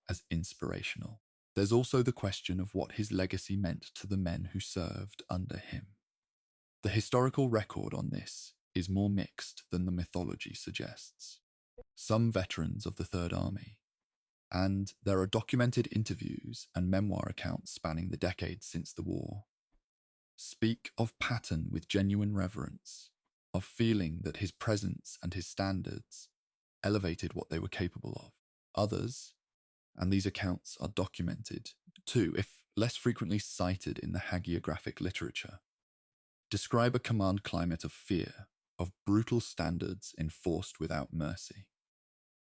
as inspirational. There's also the question of what his legacy meant to the men who served under him. The historical record on this is more mixed than the mythology suggests. Some veterans of the Third Army, and there are documented interviews and memoir accounts spanning the decades since the war, speak of Patton with genuine reverence, of feeling that his presence and his standards elevated what they were capable of. Others, and these accounts are documented too, if less frequently cited in the hagiographic literature, describe a command climate of fear, of brutal standards enforced without mercy,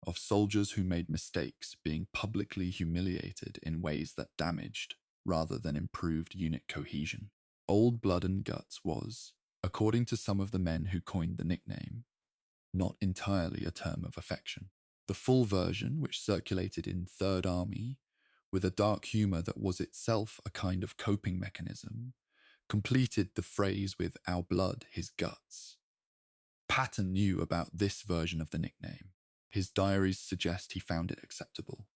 of soldiers who made mistakes being publicly humiliated in ways that damaged rather than improved unit cohesion. Old Blood and Guts was, according to some of the men who coined the nickname, not entirely a term of affection. The full version, which circulated in Third Army, with a dark humour that was itself a kind of coping mechanism, completed the phrase with "our blood, his guts." Patton knew about this version of the nickname. His diaries suggest he found it acceptable.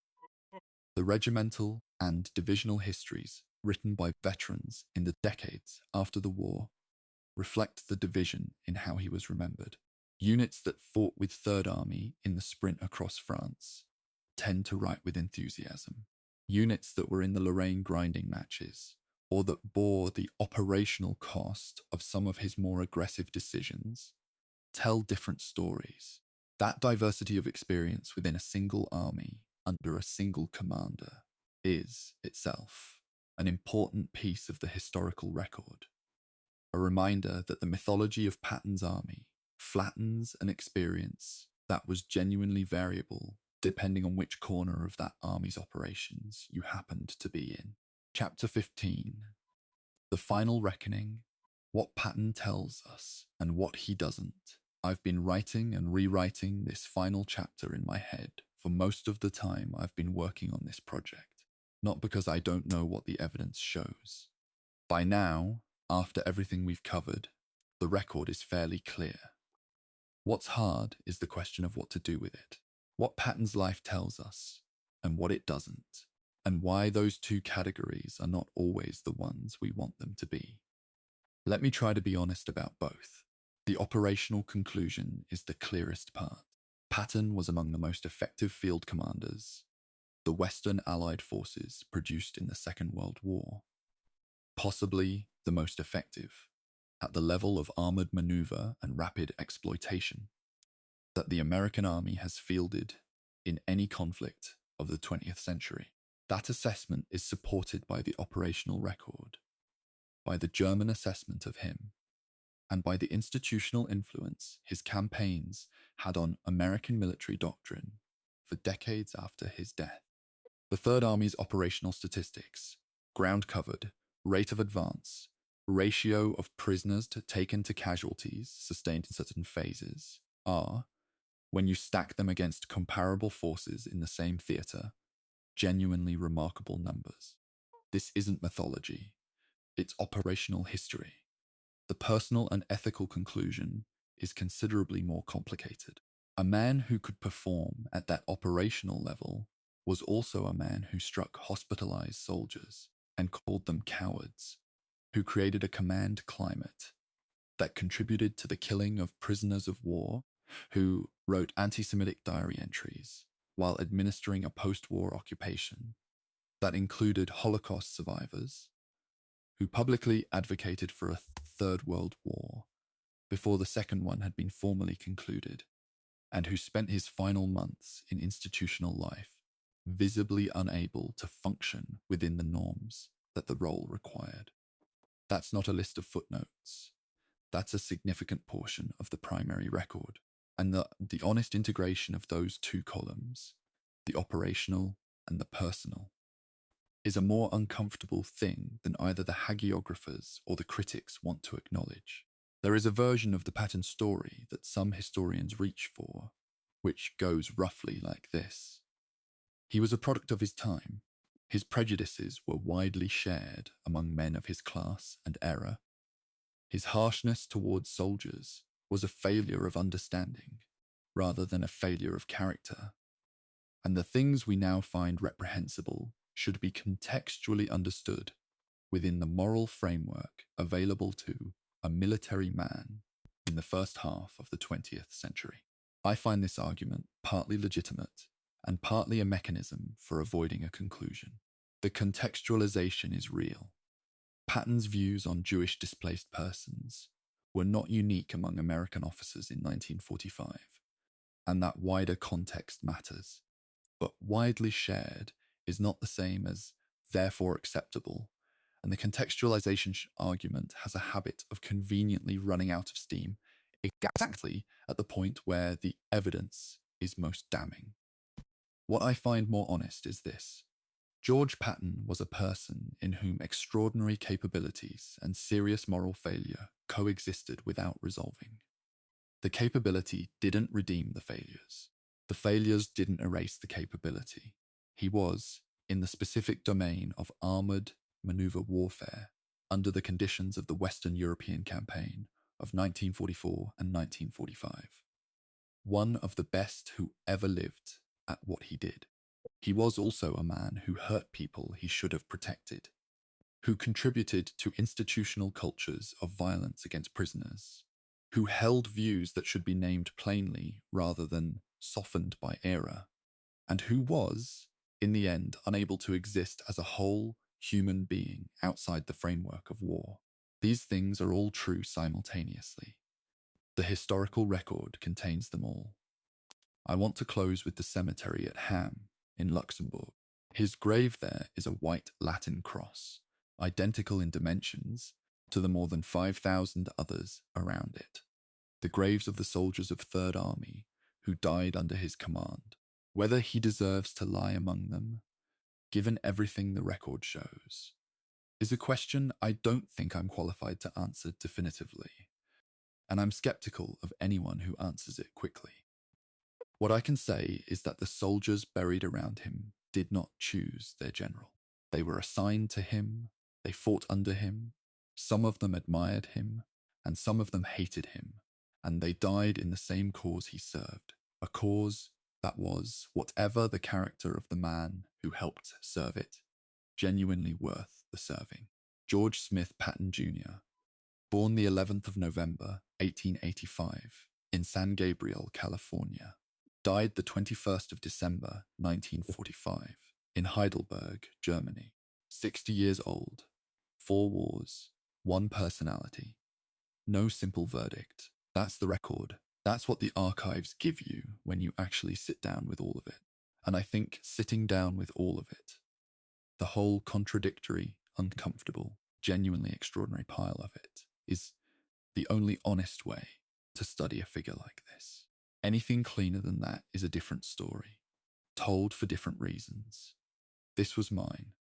The regimental and divisional histories written by veterans in the decades after the war reflect the division in how he was remembered. Units that fought with Third Army in the sprint across France tend to write with enthusiasm. Units that were in the Lorraine grinding matches, or that bore the operational cost of some of his more aggressive decisions, tell different stories. That diversity of experience within a single army under a single commander is, itself, an important piece of the historical record. A reminder that the mythology of Patton's army flattens an experience that was genuinely variable depending on which corner of that army's operations you happened to be in. Chapter 15. The Final Reckoning, What Patton Tells Us and What He Doesn't. I've been writing and rewriting this final chapter in my head for most of the time I've been working on this project, not because I don't know what the evidence shows. By now, after everything we've covered, the record is fairly clear. What's hard is the question of what to do with it, what Patton's life tells us, and what it doesn't, and why those two categories are not always the ones we want them to be. Let me try to be honest about both. The operational conclusion is the clearest part. Patton was among the most effective field commanders the Western Allied forces produced in the Second World War. Possibly the most effective, at the level of armored maneuver and rapid exploitation, that the American army has fielded in any conflict of the 20th century. That assessment is supported by the operational record, by the German assessment of him, and by the institutional influence his campaigns had on American military doctrine for decades after his death. The Third Army's operational statistics, ground covered, rate of advance, ratio of prisoners taken to casualties sustained in certain phases, are, when you stack them against comparable forces in the same theatre, genuinely remarkable numbers. This isn't mythology, it's operational history. The personal and ethical conclusion is considerably more complicated. A man who could perform at that operational level was also a man who struck hospitalized soldiers and called them cowards, who created a command climate that contributed to the killing of prisoners of war, who wrote anti-Semitic diary entries while administering a post-war occupation that included Holocaust survivors, who publicly advocated for a Third World War before the second one had been formally concluded, and who spent his final months in institutional life visibly unable to function within the norms that the role required. That's not a list of footnotes. That's a significant portion of the primary record, and the honest integration of those two columns, the operational and the personal, is a more uncomfortable thing than either the hagiographers or the critics want to acknowledge. There is a version of the Patton story that some historians reach for, which goes roughly like this. He was a product of his time. His prejudices were widely shared among men of his class and era. His harshness towards soldiers was a failure of understanding, rather than a failure of character. And the things we now find reprehensible should be contextually understood within the moral framework available to a military man in the first half of the 20th century. I find this argument partly legitimate and partly a mechanism for avoiding a conclusion. The contextualization is real. Patton's views on Jewish displaced persons were not unique among American officers in 1945, and that wider context matters. But widely shared is not the same as therefore acceptable, and the contextualization argument has a habit of conveniently running out of steam exactly at the point where the evidence is most damning. What I find more honest is this. George Patton was a person in whom extraordinary capabilities and serious moral failure coexisted without resolving. The capability didn't redeem the failures. The failures didn't erase the capability. He was, in the specific domain of armored maneuver warfare, under the conditions of the Western European campaign of 1944 and 1945, one of the best who ever lived at what he did. He was also a man who hurt people he should have protected, who contributed to institutional cultures of violence against prisoners, who held views that should be named plainly rather than softened by era, and who was, in the end, unable to exist as a whole human being outside the framework of war. These things are all true simultaneously. The historical record contains them all. I want to close with the cemetery at Ham in Luxembourg. His grave there is a white Latin cross, identical in dimensions to the more than 5,000 others around it. The graves of the soldiers of Third Army who died under his command. Whether he deserves to lie among them, given everything the record shows, is a question I don't think I'm qualified to answer definitively, and I'm skeptical of anyone who answers it quickly. What I can say is that the soldiers buried around him did not choose their general. They were assigned to him, they fought under him, some of them admired him, and some of them hated him, and they died in the same cause he served, a cause that was, whatever the character of the man who helped serve it, genuinely worth the serving. George Smith Patton Jr., born the 11th of November, 1885, in San Gabriel, California, died the 21st of December, 1945, in Heidelberg, Germany. 60 years old, 4 wars, 1 personality. No simple verdict. That's the record. That's what the archives give you when you actually sit down with all of it. And I think sitting down with all of it, the whole contradictory, uncomfortable, genuinely extraordinary pile of it, is the only honest way to study a figure like this. Anything cleaner than that is a different story, told for different reasons. This was mine.